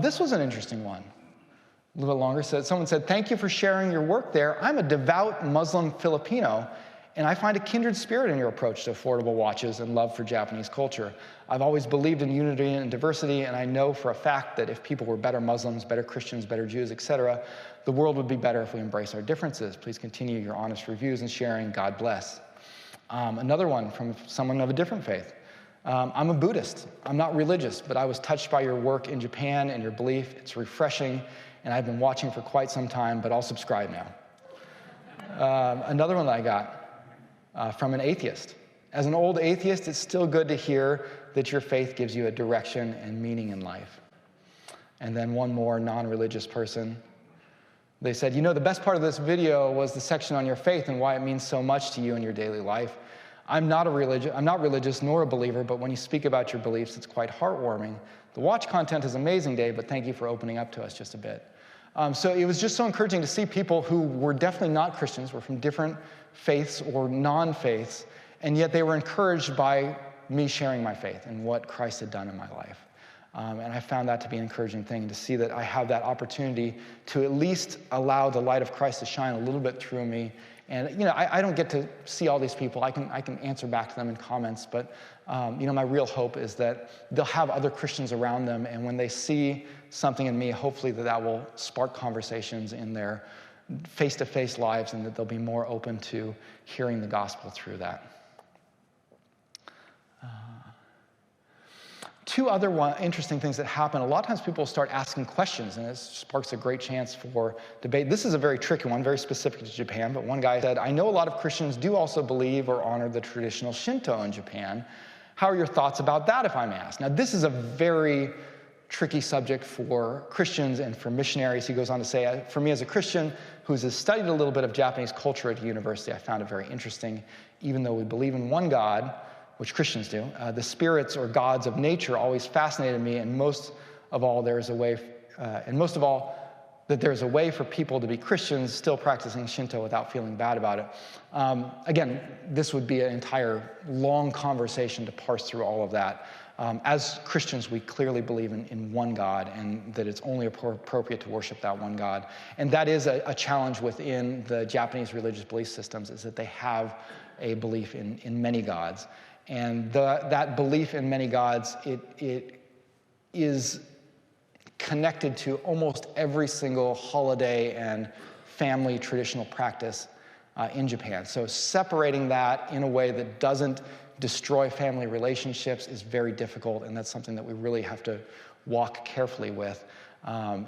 This was an interesting one. A little bit longer. Someone said, thank you for sharing your work there. I'm a devout Muslim Filipino, and I find a kindred spirit in your approach to affordable watches and love for Japanese culture. I've always believed in unity and diversity, and I know for a fact that if people were better Muslims, better Christians, better Jews, etc., the world would be better if we embrace our differences. Please continue your honest reviews and sharing. God bless. Another one from someone of a different faith. I'm a Buddhist. I'm not religious, but I was touched by your work in Japan and your belief. It's refreshing, and I've been watching for quite some time, but I'll subscribe now. Another one that I got from an atheist. As an old atheist, it's still good to hear that your faith gives you a direction and meaning in life. And then one more non-religious person. They said, you know, the best part of this video was the section on your faith and why it means so much to you in your daily life. I'm not religious nor a believer, but when you speak about your beliefs, it's quite heartwarming. The watch content is amazing, Dave, but thank you for opening up to us just a bit. So it was just so encouraging to see people who were definitely not Christians, were from different faiths or non-faiths, and yet they were encouraged by me sharing my faith and what Christ had done in my life. And I found that to be an encouraging thing, to see that I have that opportunity to at least allow the light of Christ to shine a little bit through me. And, you know, I don't get to see all these people. I can answer back to them in comments, but, you know, my real hope is that they'll have other Christians around them, and when they see something in me, hopefully that will spark conversations in their face-to-face lives, and that they'll be more open to hearing the gospel through that. Two other interesting things that happen. A lot of times people start asking questions, and it sparks a great chance for debate. This is a very tricky one, very specific to Japan, but one guy said, I know a lot of Christians do also believe or honor the traditional Shinto in Japan. How are your thoughts about that, if I may ask? Now, this is a very tricky subject for Christians and for missionaries. He goes on to say, for me as a Christian who's studied a little bit of Japanese culture at university, I found it very interesting. Even though we believe in one God, which Christians do, the spirits or gods of nature always fascinated me, and most of all, that there's a way for people to be Christians still practicing Shinto without feeling bad about it. Again, this would be an entire long conversation to parse through all of that. As Christians, we clearly believe in one God, and that it's only appropriate to worship that one God. And that is a challenge within the Japanese religious belief systems, is that they have a belief in many gods. And that belief in many gods, it is connected to almost every single holiday and family traditional practice in Japan. So separating that in a way that doesn't destroy family relationships is very difficult, and that's something that we really have to walk carefully with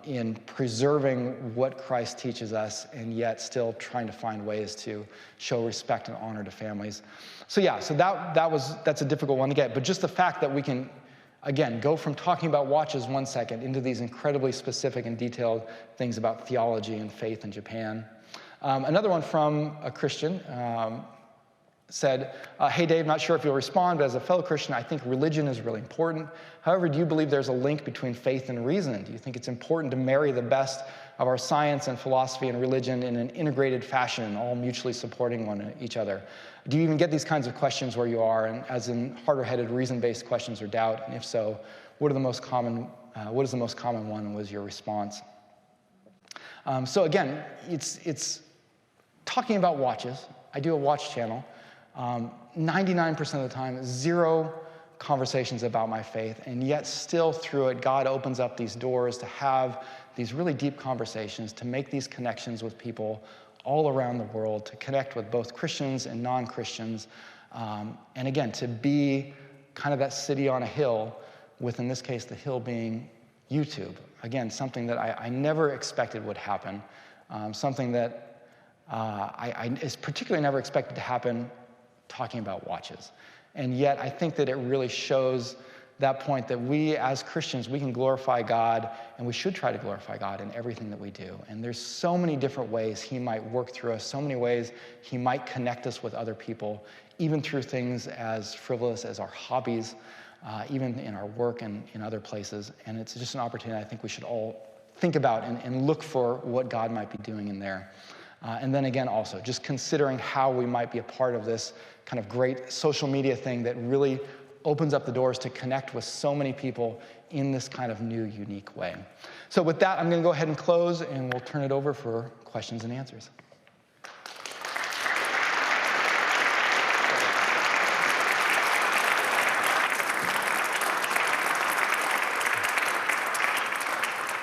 in preserving what Christ teaches us, and yet still trying to find ways to show respect and honor to families. So yeah, so that's a difficult one to get, but just the fact that we can, again, go from talking about watches 1 second into these incredibly specific and detailed things about theology and faith in Japan. Another one from a Christian said, hey Dave, not sure if you'll respond, but as a fellow Christian, I think religion is really important. However, do you believe there's a link between faith and reason? Do you think it's important to marry the best of our science and philosophy and religion in an integrated fashion, all mutually supporting each other? Do you even get these kinds of questions where you are, and as in harder-headed, reason-based questions or doubt? And if so, what is the most common one, and what is your response? So again, it's talking about watches. I do a watch channel. 99% of the time, zero conversations about my faith, and yet still through it, God opens up these doors to have these really deep conversations, to make these connections with people all around the world, to connect with both Christians and non-Christians, and again, to be kind of that city on a hill, with, in this case, the hill being YouTube. Again, something that I never expected would happen, something that I particularly never expected to happen talking about watches. And yet I think that it really shows that point that we as Christians, we can glorify God, and we should try to glorify God in everything that we do. And there's so many different ways he might work through us, so many ways he might connect us with other people, even through things as frivolous as our hobbies, even in our work and in other places. And it's just an opportunity I think we should all think about and look for what God might be doing in there. And then again, also, just considering how we might be a part of this kind of great social media thing that really opens up the doors to connect with so many people in this kind of new, unique way. So with that, I'm going to go ahead and close, and we'll turn it over for questions and answers.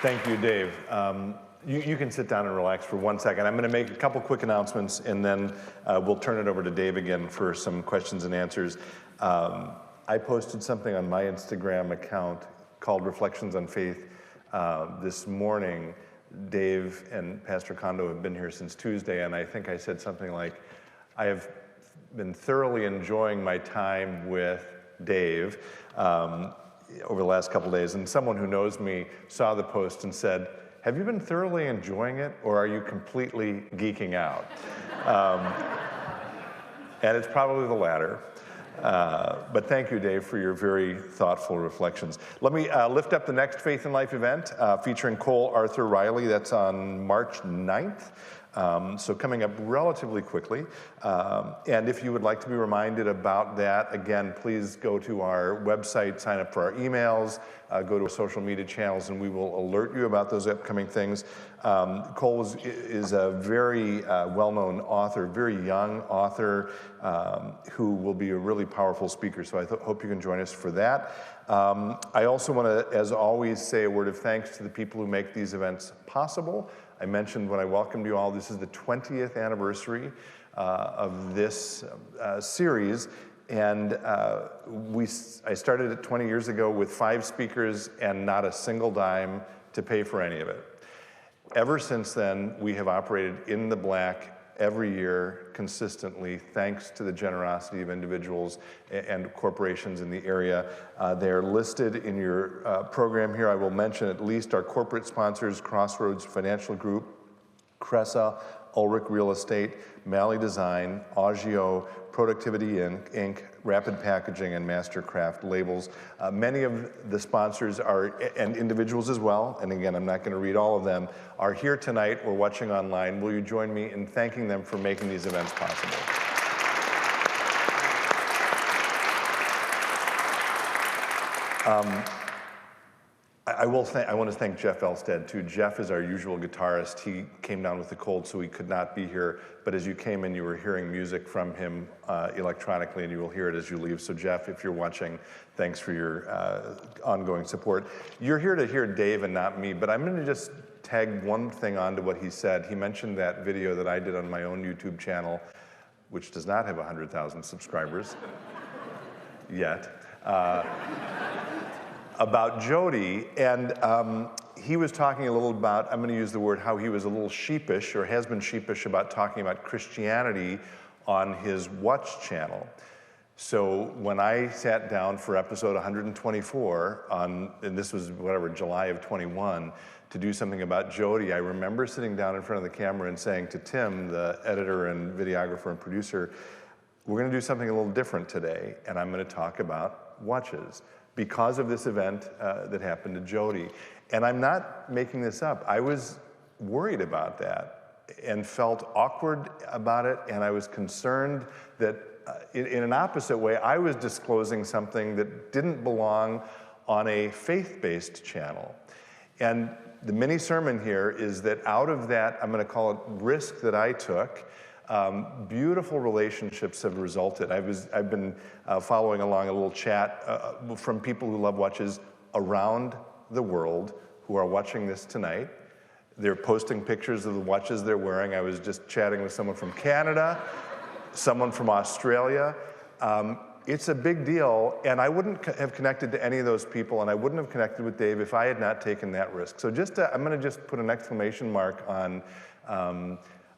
Thank you, Dave. You can sit down and relax for 1 second. I'm going to make a couple quick announcements, and then we'll turn it over to Dave again for some questions and answers. I posted something on my Instagram account called Reflections on Faith this morning. Dave and Pastor Kondo have been here since Tuesday, and I think I said something like, I have been thoroughly enjoying my time with Dave over the last couple days, and someone who knows me saw the post and said, have you been thoroughly enjoying it, or are you completely geeking out? And it's probably the latter. But thank you, Dave, for your very thoughtful reflections. Let me lift up the next Faith in Life event featuring Cole Arthur Riley. That's on March 9th. So coming up relatively quickly. And if you would like to be reminded about that, again, please go to our website, sign up for our emails, go to our social media channels, and we will alert you about those upcoming things. Cole is a very well-known author, very young author, who will be a really powerful speaker. So I hope you can join us for that. I also want to, as always, say a word of thanks to the people who make these events possible. I mentioned when I welcomed you all, this is the 20th anniversary of this series. And I started it 20 years ago with 5 speakers and not a single dime to pay for any of it. Ever since then, we have operated in the black every year consistently, thanks to the generosity of individuals and corporations in the area. They're listed in your program here. I will mention at least our corporate sponsors: Crossroads Financial Group, Cressa, Ulrich Real Estate, Malley Design, Agio, Productivity Inc., Rapid Packaging, and Mastercraft Labels. Many of the sponsors are, and individuals as well, and again, I'm not going to read all of them, are here tonight or watching online. Will you join me in thanking them for making these events possible? I want to thank Jeff Elstead too. Jeff is our usual guitarist. He came down with a cold, so he could not be here. But as you came in, you were hearing music from him electronically, and you will hear it as you leave. So Jeff, if you're watching, thanks for your ongoing support. You're here to hear Dave and not me, but I'm going to just tag one thing onto what he said. He mentioned that video that I did on my own YouTube channel, which does not have 100,000 subscribers yet. About Jody, and he was talking a little about, I'm going to use the word, how he was a little sheepish, or has been sheepish, about talking about Christianity on his Watch channel. So when I sat down for episode 124 and this was whatever, July of 21, to do something about Jody, I remember sitting down in front of the camera and saying to Tim, the editor and videographer and producer, we're going to do something a little different today, and I'm going to talk about watches, because of this event that happened to Jody. And I'm not making this up. I was worried about that and felt awkward about it, and I was concerned that in an opposite way, I was disclosing something that didn't belong on a faith-based channel. And the mini sermon here is that out of that, I'm going to call it risk that I took, beautiful relationships have resulted. I've been following along a little chat from people who love watches around the world who are watching this tonight. They're posting pictures of the watches they're wearing. I was just chatting with someone from Canada, someone from Australia. It's a big deal, and I wouldn't have connected to any of those people, and I wouldn't have connected with Dave if I had not taken that risk. So I'm going to just put an exclamation mark on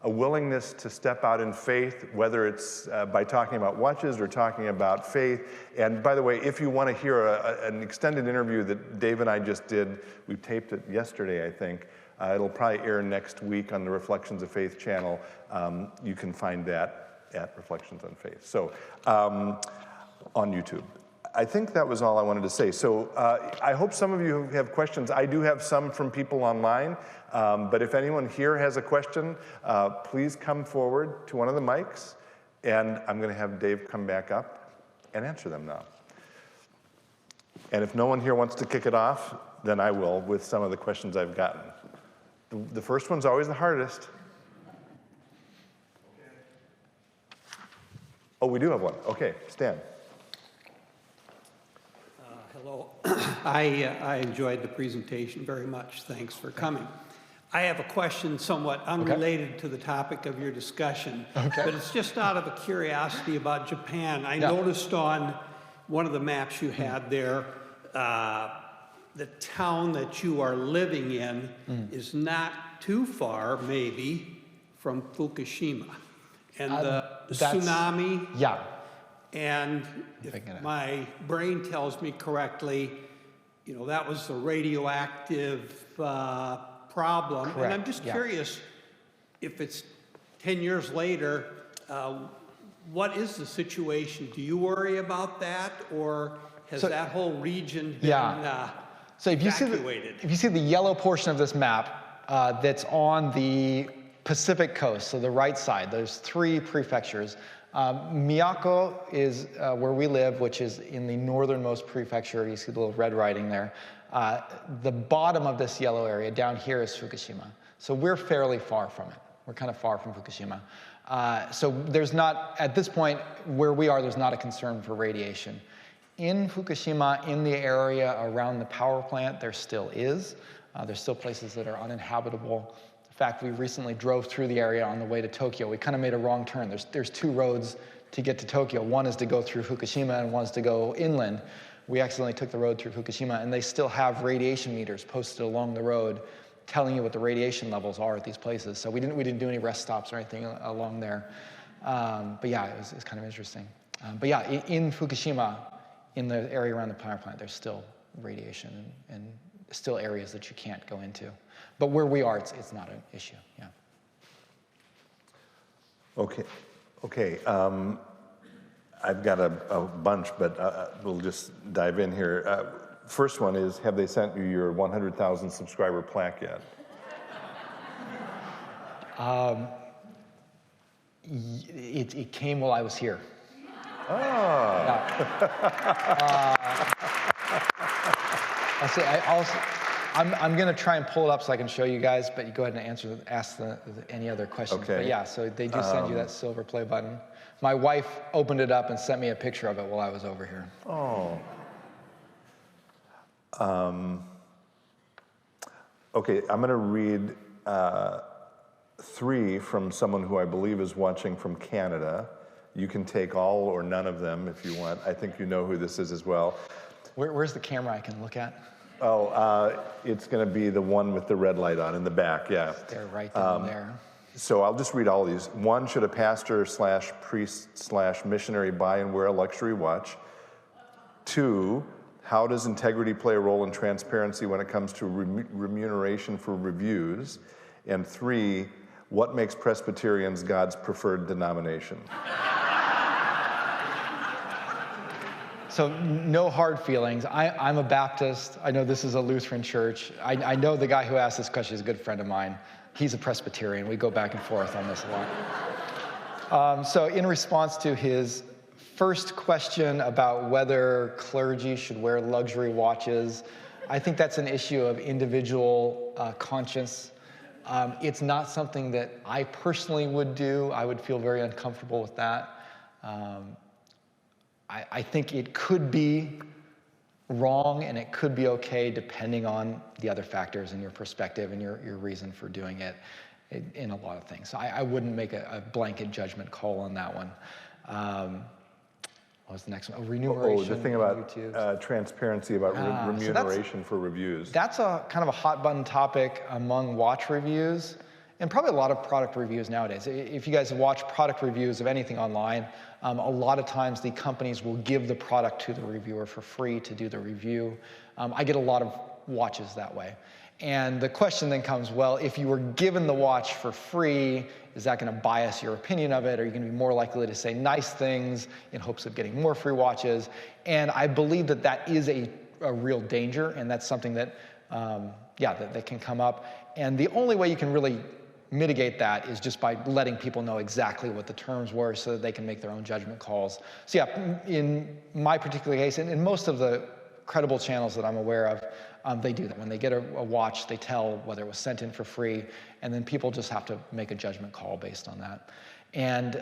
a willingness to step out in faith, whether it's by talking about watches or talking about faith. And by the way, if you want to hear an extended interview that Dave and I just did, we taped it yesterday, I think. It'll probably air next week on the Reflections of Faith channel. You can find that at Reflections on Faith. So on YouTube. I think that was all I wanted to say. So I hope some of you have questions. I do have some from people online, but if anyone here has a question, please come forward to one of the mics, and I'm going to have Dave come back up and answer them now. And if no one here wants to kick it off, then I will with some of the questions I've gotten. The first one's always the hardest. Oh, we do have one. Okay, Stan. Hello. I enjoyed the presentation very much. Thanks for coming. I have a question somewhat unrelated to the topic of your discussion, but it's just out of a curiosity about Japan. I noticed on one of the maps you had there, the town that you are living in is not too far, maybe, from Fukushima. and the tsunami. Yeah. And if my brain tells me correctly, that was a radioactive problem. Correct. And I'm just curious, if it's 10 years later, what is the situation? Do you worry about that, or has that whole region been so if evacuated? if you see the yellow portion of this map that's on the Pacific coast, so the right side, there's 3 prefectures. Miyako is where we live, which is in the northernmost prefecture. You see the little red writing there. The bottom of this yellow area down here is Fukushima. So we're fairly far from it. We're kind of far from Fukushima. So there's not, at this point, where we are, there's not a concern for radiation. In Fukushima, in the area around the power plant, there still is. There's still places that are uninhabitable. In fact, we recently drove through the area on the way to Tokyo. We kind of made a wrong turn. There's 2 roads to get to Tokyo. One is to go through Fukushima, and one is to go inland. We accidentally took the road through Fukushima, and they still have radiation meters posted along the road telling you what the radiation levels are at these places. So we didn't do any rest stops or anything along there. But yeah, it was kind of interesting. But yeah, in Fukushima, in the area around the power plant, there's still radiation and still areas that you can't go into. But where we are, it's not an issue, yeah. Okay. I've got a bunch, but we'll just dive in here. First one is, have they sent you your 100,000 subscriber plaque yet? It came while I was here. I'm going to try and pull it up so I can show you guys, but you go ahead and ask any other questions. Okay. But yeah, so they do send you that silver play button. My wife opened it up and sent me a picture of it while I was over here. Oh. Okay, I'm going to read 3 from someone who I believe is watching from Canada. You can take all or none of them if you want. I think you know who this is as well. Where's the camera I can look at? Oh, it's going to be the one with the red light on in the back, yeah. They're right down there. So I'll just read all these. 1, should a pastor / priest / missionary buy and wear a luxury watch? 2, how does integrity play a role in transparency when it comes to remuneration for reviews? And 3, what makes Presbyterians God's preferred denomination? So no hard feelings. I'm a Baptist. I know this is a Lutheran church. I know the guy who asked this question is a good friend of mine. He's a Presbyterian. We go back and forth on this a lot. So in response to his first question about whether clergy should wear luxury watches, I think that's an issue of individual conscience. It's not something that I personally would do. I would feel very uncomfortable with that. I think it could be wrong and it could be okay depending on the other factors and your perspective and your reason for doing it in a lot of things. So I wouldn't make a blanket judgment call on that one. What was the next one? Remuneration. The thing about transparency about remuneration for reviews. That's a kind of a hot button topic among watch reviews and probably a lot of product reviews nowadays. If you guys watch product reviews of anything online, a lot of times the companies will give the product to the reviewer for free to do the review. I get a lot of watches that way. And the question then comes, well, if you were given the watch for free, is that going to bias your opinion of it? Are you going to be more likely to say nice things in hopes of getting more free watches? And I believe that that is a real danger, and that's something that, that can come up. And the only way you can really mitigate that is just by letting people know exactly what the terms were so that they can make their own judgment calls. So yeah, in my particular case, and in most of the credible channels that I'm aware of, they do that. When they get a watch, they tell whether it was sent in for free, and then people just have to make a judgment call based on that. And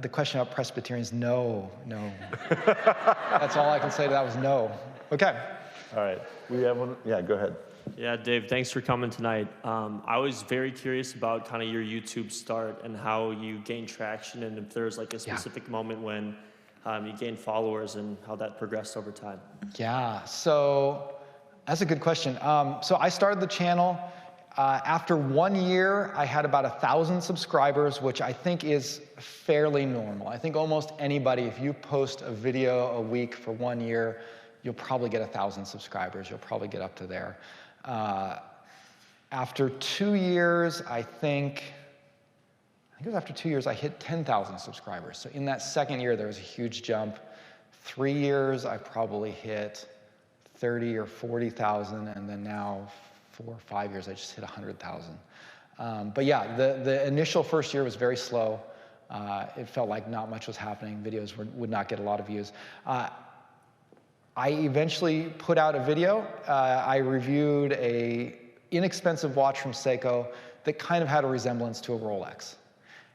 the question about Presbyterians, no. That's all I can say to that was no. Okay. All right, we have one, yeah, go ahead. Yeah, Dave, thanks for coming tonight. I was very curious about kind of your YouTube start and how you gained traction, and if there's like a specific moment when you gained followers and how that progressed over time. Yeah, so that's a good question. So I started the channel After 1 year, I had about 1,000 subscribers, which I think is fairly normal. I think almost anybody, if you post a video a week for 1 year, you'll probably get 1,000 subscribers. You'll probably get up to there. After 2 years, I think it was after 2 years, I hit 10,000 subscribers. So in that second year, there was a huge jump. 3 years, I probably hit 30 or 40,000, and then now 4 or 5 years, I just hit 100,000. But yeah, the initial first year was very slow. It felt like not much was happening. Videos would not get a lot of views. I eventually put out a video. I reviewed a inexpensive watch from Seiko that kind of had a resemblance to a Rolex.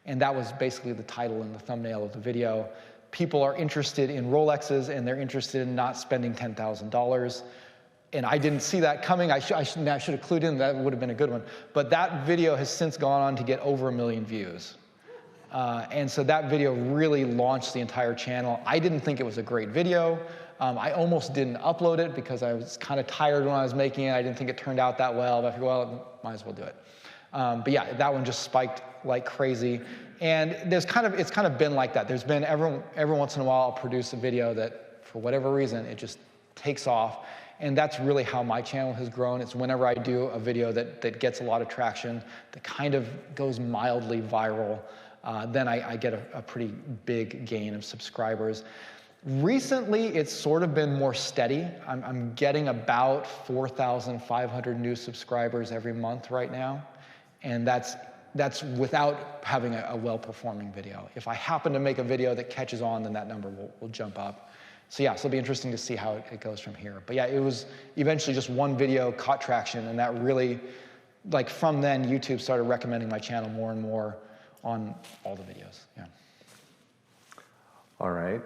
And that was basically the title and the thumbnail of the video. People are interested in Rolexes, and they're interested in not spending $10,000. And I didn't see that coming. I should have clued in. That would have been a good one. But that video has since gone on to get over 1 million views. And so that video really launched the entire channel. I didn't think it was a great video. I almost didn't upload it because I was kind of tired when I was making it. I didn't think it turned out that well. But I figured, well, might as well do it. But yeah, that one just spiked like crazy. And it's kind of been like that. There's been every once in a while I'll produce a video that, for whatever reason, it just takes off. And that's really how my channel has grown. It's whenever I do a video that gets a lot of traction, that kind of goes mildly viral, then I get a pretty big gain of subscribers. Recently, it's sort of been more steady. I'm getting about 4,500 new subscribers every month right now. And that's without having a well-performing video. If I happen to make a video that catches on, then that number will jump up. So yeah, so it'll be interesting to see how it goes from here. But yeah, it was eventually just one video caught traction, and that really, like from then, YouTube started recommending my channel more and more on all the videos, yeah. All right.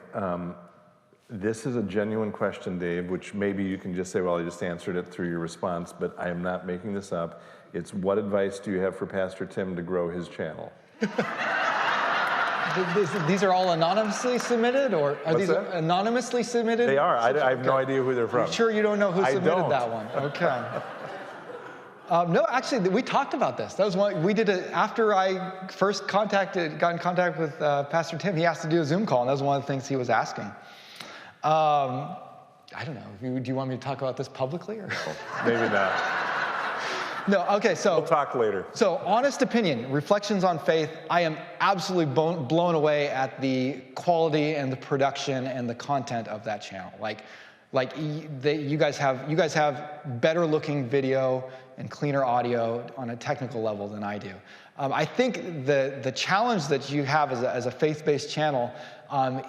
This is a genuine question, Dave, which maybe you can just say, well, I just answered it through your response, but I am not making this up. It's, what advice do you have for Pastor Tim to grow his channel? These are all anonymously submitted, or are these anonymously submitted? They are. I have no idea who they're from. I'm sure you don't know who submitted that one. Okay. No, actually, we talked about this. That was one we did it after I first got in contact with Pastor Tim. He asked to do a Zoom call, and that was one of the things he was asking. I don't know. Do you want me to talk about this publicly, or maybe not? No, okay, so we'll talk later. So, honest opinion, Reflections on Faith, I am absolutely blown away at the quality and the production and the content of that channel. You guys have better looking video and cleaner audio on a technical level than I do. I think the challenge that you have as a faith-based channel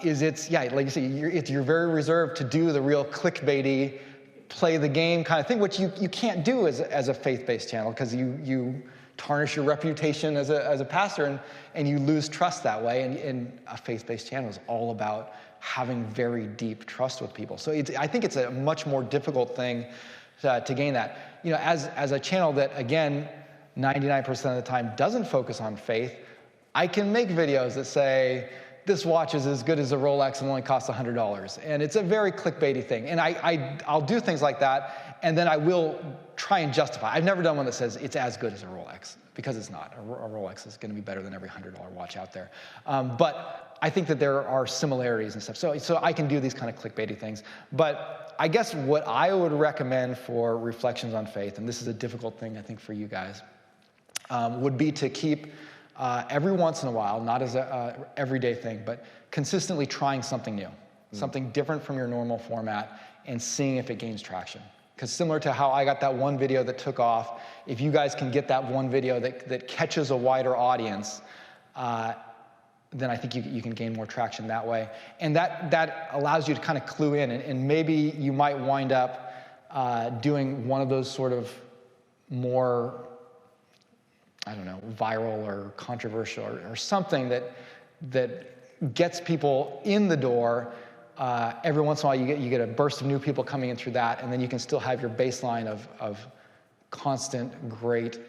is like you say, you're very reserved to do the real clickbaity, play the game kind of thing, which you can't do as a faith-based channel, because you tarnish your reputation as a pastor, and you lose trust that way. And a faith-based channel is all about having very deep trust with people. So I think it's a much more difficult thing to gain that. You know, as a channel that, again, 99% of the time doesn't focus on faith, I can make videos that say, this watch is as good as a Rolex and only costs $100. And it's a very clickbaity thing. And I'll do things like that, and then I will try and justify. I've never done one that says it's as good as a Rolex, because it's not. A Rolex is going to be better than every $100 watch out there. But I think that there are similarities and stuff. So I can do these kind of clickbaity things. But I guess what I would recommend for Reflections on Faith, and this is a difficult thing I think for you guys, would be to keep every once in a while, not as a everyday thing, but consistently trying something new, something different from your normal format, and seeing if it gains traction. Because similar to how I got that one video that took off, if you guys can get that one video that catches a wider audience, then I think you can gain more traction that way. And that allows you to kind of clue in, and maybe you might wind up doing one of those sort of more, I don't know, viral or controversial or something that gets people in the door. Every once in a while you get a burst of new people coming in through that, and then you can still have your baseline of constant, great,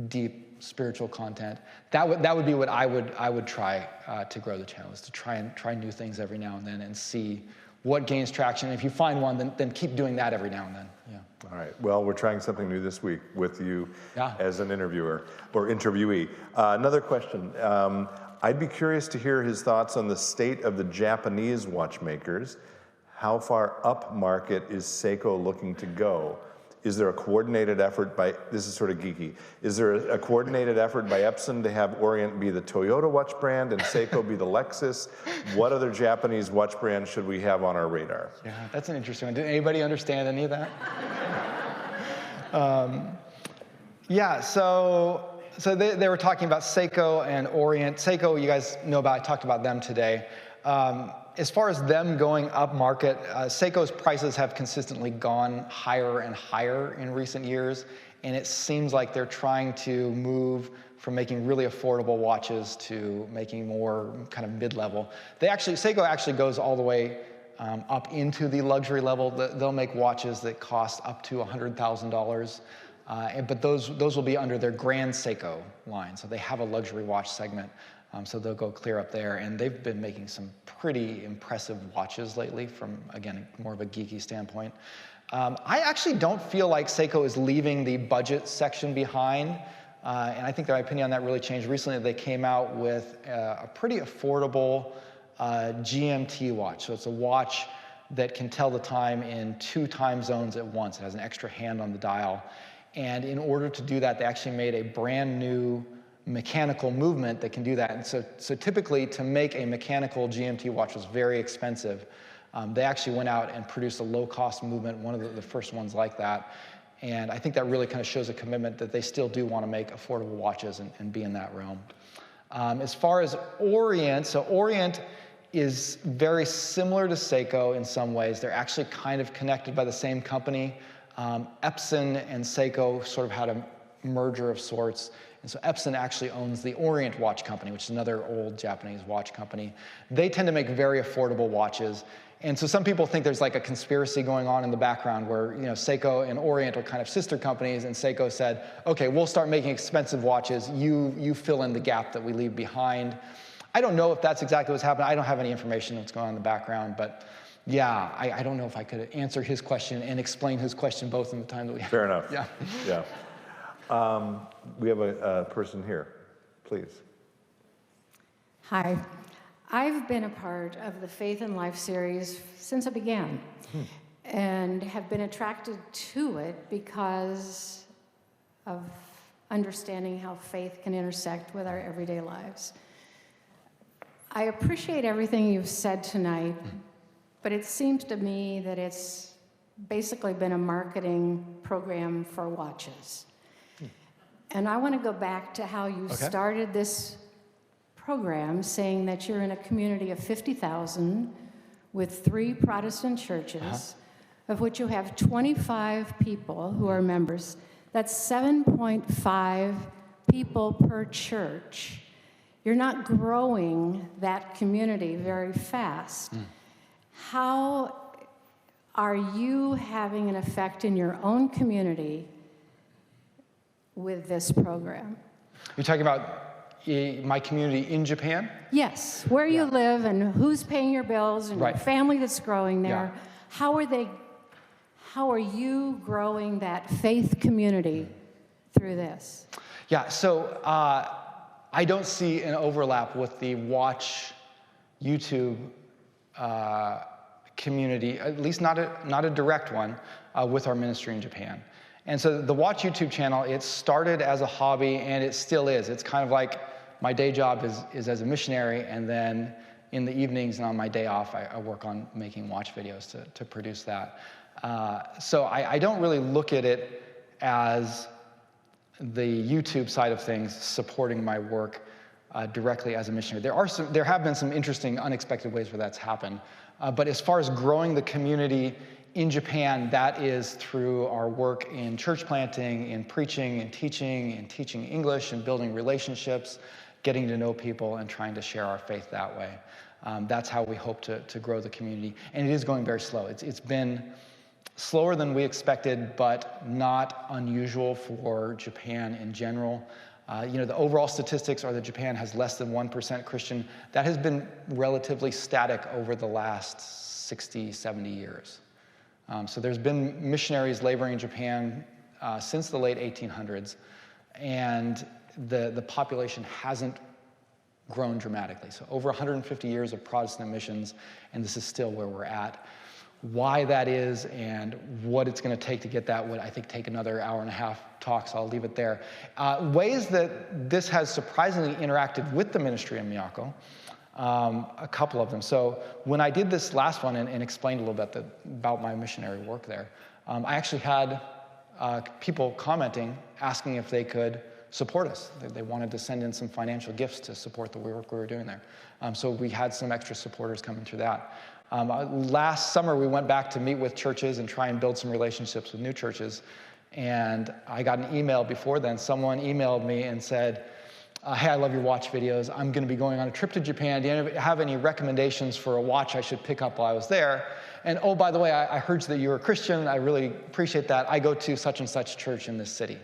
deep spiritual content. That would be what I would try to grow the channel, is to try new things every now and then and see what gains traction. If you find one, then keep doing that every now and then. Yeah. All right. Well, we're trying something new this week with you as an interviewer or interviewee. Another question. I'd be curious to hear his thoughts on the state of the Japanese watchmakers. How far up market is Seiko looking to go? Is there a coordinated effort by, this is sort of geeky, is there a coordinated effort by Epson to have Orient be the Toyota watch brand and Seiko be the Lexus? What other Japanese watch brands should we have on our radar? Yeah, that's an interesting one. Did anybody understand any of that? Yeah, so they were talking about Seiko and Orient. Seiko, you guys know about, I talked about them today. As far as them going up market, Seiko's prices have consistently gone higher and higher in recent years, and it seems like they're trying to move from making really affordable watches to making more kind of mid-level. Seiko actually goes all the way up into the luxury level. They'll make watches that cost up to $100,000, but those will be under their Grand Seiko line. So they have a luxury watch segment. So they'll go clear up there, and they've been making some pretty impressive watches lately from, again, more of a geeky standpoint. I actually don't feel like Seiko is leaving the budget section behind, and I think that my opinion on that really changed recently. They came out with a pretty affordable GMT watch. So it's a watch that can tell the time in 2 time zones at once. It has an extra hand on the dial, and in order to do that, they actually made a brand new mechanical movement that can do that. And so typically, to make a mechanical GMT watch was very expensive. They actually went out and produced a low-cost movement, one of the first ones like that. And I think that really kind of shows a commitment that they still do want to make affordable watches and be in that realm. As far as Orient, so Orient is very similar to Seiko in some ways. They're actually kind of connected by the same company. Epson and Seiko sort of had a merger of sorts. And so Epson actually owns the Orient Watch Company, which is another old Japanese watch company. They tend to make very affordable watches. And so some people think there's like a conspiracy going on in the background where, Seiko and Orient are kind of sister companies, and Seiko said, okay, we'll start making expensive watches. You fill in the gap that we leave behind. I don't know if that's exactly what's happening. I don't have any information that's going on in the background, but yeah, I don't know if I could answer his question and explain his question both in the time that we have. Fair enough. Yeah. Yeah. We have a person here, please. Hi. I've been a part of the Faith and Life series since it began and have been attracted to it because of understanding how faith can intersect with our everyday lives. I appreciate everything you've said tonight, but it seems to me that it's basically been a marketing program for watches. And I want to go back to how you started this program, saying that you're in a community of 50,000 with 3 Protestant churches, of which you have 25 people who are members. That's 7.5 people per church. You're not growing that community very fast. How are you having an effect in your own community with this program? You're talking about my community in Japan? Yes, where you live and who's paying your bills and your family that's growing there. Yeah. How are you growing that faith community through this? Yeah, so I don't see an overlap with the watch YouTube community, at least not a direct one, with our ministry in Japan. And so the Watch YouTube channel, it started as a hobby, and it still is. It's kind of like my day job is as a missionary, and then in the evenings and on my day off, I work on making watch videos to produce that. So I don't really look at it as the YouTube side of things supporting my work directly as a missionary. There have been some interesting, unexpected ways where that's happened. But as far as growing the community in Japan, that is through our work in church planting, in preaching and teaching English and building relationships, getting to know people and trying to share our faith that way. That's how we hope to grow the community. And it is going very slow. It's been slower than we expected, but not unusual for Japan in general. The overall statistics are that Japan has less than 1% Christian. That has been relatively static over the last 60, 70 years. So there's been missionaries laboring in Japan since the late 1800s, and the population hasn't grown dramatically. So over 150 years of Protestant missions, and this is still where we're at. Why that is and what it's going to take to get that would, I think, take another hour-and-a-half talk, so I'll leave it there. Ways that this has surprisingly interacted with the ministry in Miyako, a couple of them. So when I did this last one and explained a little bit about my missionary work there, I actually had people commenting, asking if they could support us. They wanted to send in some financial gifts to support the work we were doing there. So we had some extra supporters coming through that. Last summer, we went back to meet with churches and try and build some relationships with new churches. And I got an email before then. Someone emailed me and said, hey, I love your watch videos. I'm going to be going on a trip to Japan. Do you have any recommendations for a watch I should pick up while I was there? And oh, by the way, I heard that you're a Christian. I really appreciate that. I go to such and such church in this city.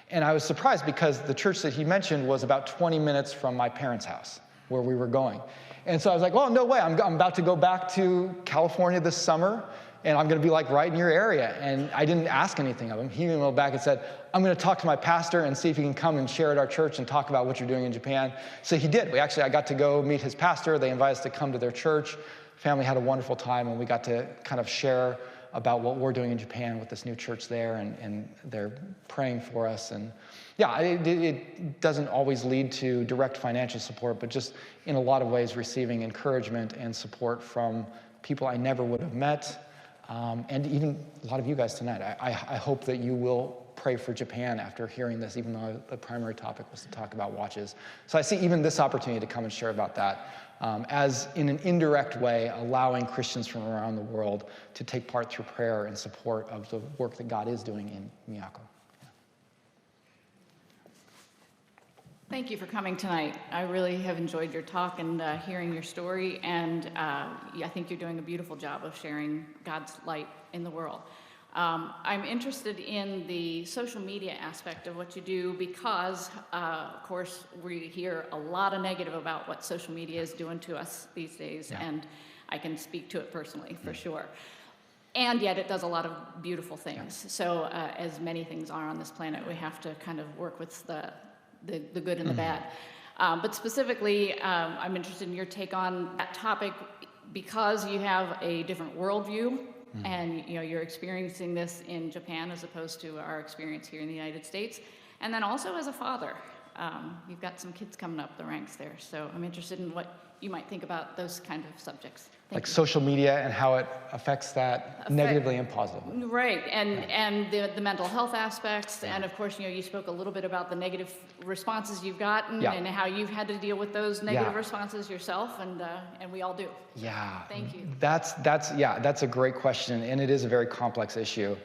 And I was surprised because the church that he mentioned was about 20 minutes from my parents' house where we were going. And so I was like, well, no way. I'm about to go back to California this summer, and I'm going to be like right in your area. And I didn't ask anything of him. He emailed back and said, I'm going to talk to my pastor and see if he can come and share at our church and talk about what you're doing in Japan. So he did. I got to go meet his pastor. They invited us to come to their church. Family had a wonderful time, and we got to kind of share about what we're doing in Japan with this new church there, and they're praying for us. And yeah, it doesn't always lead to direct financial support, but just in a lot of ways receiving encouragement and support from people I never would have met, and even a lot of you guys tonight. I hope that you will pray for Japan after hearing this, even though the primary topic was to talk about watches. So I see even this opportunity to come and share about that as, in an indirect way, allowing Christians from around the world to take part through prayer in support of the work that God is doing in Miyako. Thank you for coming tonight. I really have enjoyed your talk and hearing your story, and I think you're doing a beautiful job of sharing God's light in the world. I'm interested in the social media aspect of what you do because, of course, we hear a lot of negative about what social media is doing to us these days, and I can speak to it personally, for sure. And yet it does a lot of beautiful things. So as many things are on this planet, we have to kind of work with the good and the bad. But specifically, I'm interested in your take on that topic because you have a different worldview. And you're experiencing this in Japan as opposed to our experience here in the United States. And then also as a father, you've got some kids coming up the ranks there. So I'm interested in what you might think about those kind of subjects. Thank you. Social media and how it affects that negatively and positively. Right, and the mental health aspects, and of course, you spoke a little bit about the negative responses you've gotten and how you've had to deal with those negative responses yourself, and we all do. Yeah. Thank you. That's a great question, and it is a very complex issue.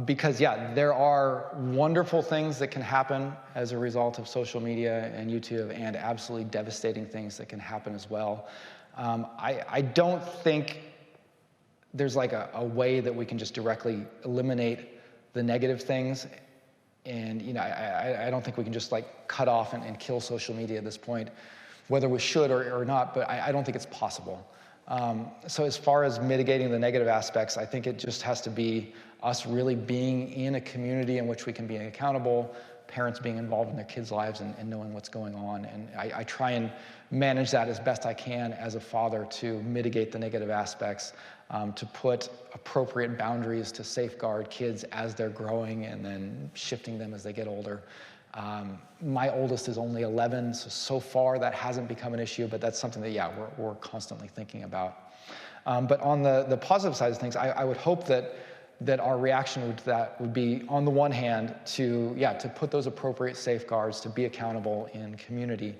Because there are wonderful things that can happen as a result of social media and YouTube, and absolutely devastating things that can happen as well. I don't think there's like a way that we can just directly eliminate the negative things, and I don't think we can just like cut off and kill social media at this point, whether we should or not. But I don't think it's possible. So as far as mitigating the negative aspects, I think it just has to be us really being in a community in which we can be accountable, parents being involved in their kids' lives and knowing what's going on. And I try and manage that as best I can as a father to mitigate the negative aspects, to put appropriate boundaries to safeguard kids as they're growing and then shifting them as they get older. My oldest is only 11, so far that hasn't become an issue, but that's something that, we're constantly thinking about. But on the positive side of things, I would hope that our reaction to that would be, on the one hand, to put those appropriate safeguards, to be accountable in community,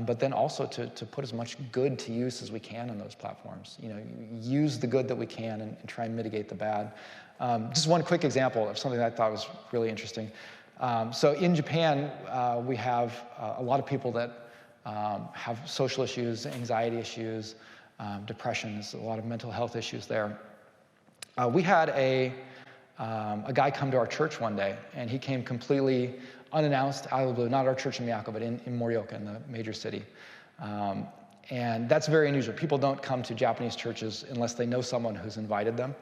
but then also to put as much good to use as we can on those platforms. Use the good that we can and try and mitigate the bad. Just one quick example of something that I thought was really interesting. So in Japan, we have a lot of people that have social issues, anxiety issues, depressions, a lot of mental health issues there. We had a guy come to our church one day, and he came completely unannounced, out of the blue, not our church in Miyako, but in Morioka, in the major city. And that's very unusual. People don't come to Japanese churches unless they know someone who's invited them,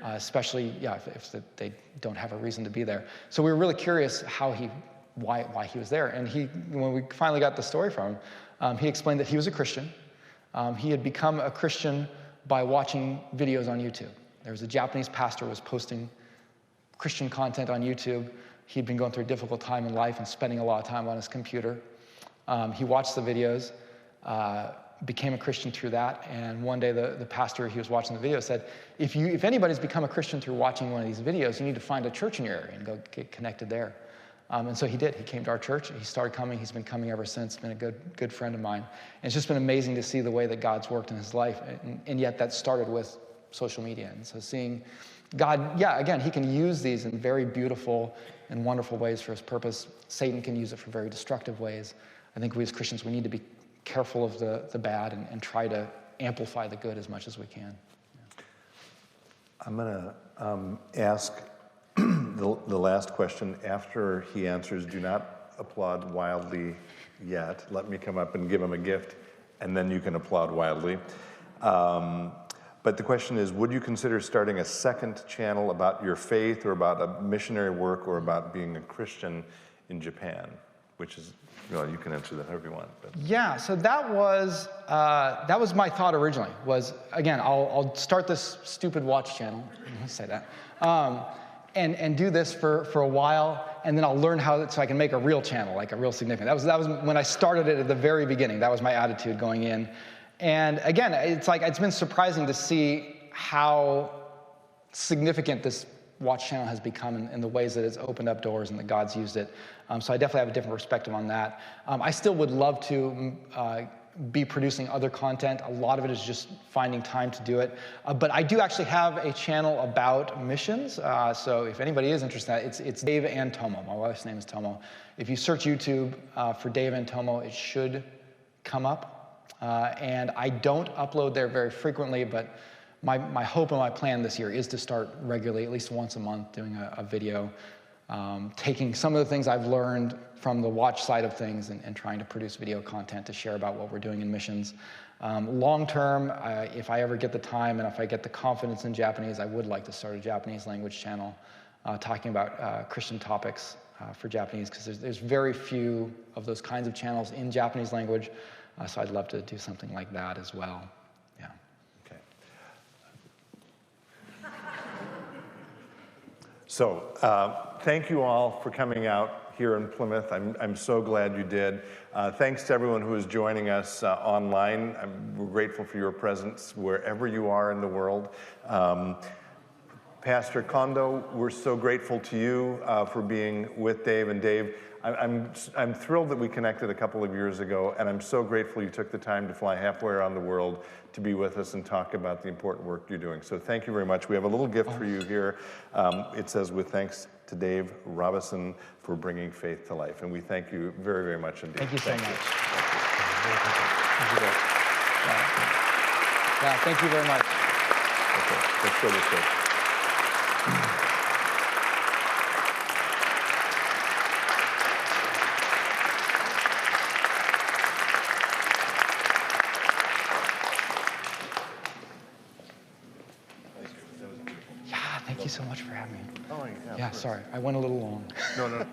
especially if they don't have a reason to be there. So we were really curious why he was there. And when we finally got the story from him, he explained that he was a Christian. He had become a Christian by watching videos on YouTube. There was a Japanese pastor who was posting Christian content on YouTube. He'd been going through a difficult time in life and spending a lot of time on his computer. He watched the videos, became a Christian through that, and one day the pastor he was watching the video said, if anybody's become a Christian through watching one of these videos, you need to find a church in your area and go get connected there. And so he did. He came to our church. He started coming. He's been coming ever since. Been a good friend of mine. And it's just been amazing to see the way that God's worked in his life, and yet that started with social media. And so seeing God, again, he can use these in very beautiful and wonderful ways for his purpose. Satan can use it for very destructive ways. I think we as Christians, we need to be careful of the bad and try to amplify the good as much as we can. I'm going to ask the last question. After he answers, do not applaud wildly yet. Let me come up and give him a gift, and then you can applaud wildly. But the question is, would you consider starting a second channel about your faith or about a missionary work or about being a Christian in Japan? Which is, well, you can answer that however you want. But. Yeah, so that was my thought originally, was, again, I'll start this stupid watch channel, let's say that, and do this for a while, and then I'll learn so I can make a real channel, like a real significant. That was when I started it at the very beginning. That was my attitude going in. And again, it's been surprising to see how significant this watch channel has become in the ways that it's opened up doors and that God's used it. So I definitely have a different perspective on that. I still would love to be producing other content. A lot of it is just finding time to do it. But I do actually have a channel about missions. So if anybody is interested, it's Dave and Tomo. My wife's name is Tomo. If you search YouTube for Dave and Tomo, it should come up. And I don't upload there very frequently, but my hope and my plan this year is to start regularly, at least once a month, doing a video, taking some of the things I've learned from the watch side of things and trying to produce video content to share about what we're doing in missions. Long term, if I ever get the time and if I get the confidence in Japanese, I would like to start a Japanese language channel talking about Christian topics for Japanese, because there's very few of those kinds of channels in Japanese language. So I'd love to do something like that as well. Yeah. Okay. So thank you all for coming out here in Plymouth. I'm so glad you did. Thanks to everyone who is joining us online. We're grateful for your presence wherever you are in the world. Pastor Kondo, we're so grateful to you for being with Dave. And Dave, I'm thrilled that we connected a couple of years ago, and I'm so grateful you took the time to fly halfway around the world to be with us and talk about the important work you're doing. So thank you very much. We have a little gift for you here. It says, with thanks to Dave Robison for bringing faith to life. And we thank you very, very much indeed. Thank you so much. Thank you. Yeah, thank you very much. Okay, let's go this way. Yeah, thank you so much for having me. Oh, Yeah, sorry, I went a little long. No.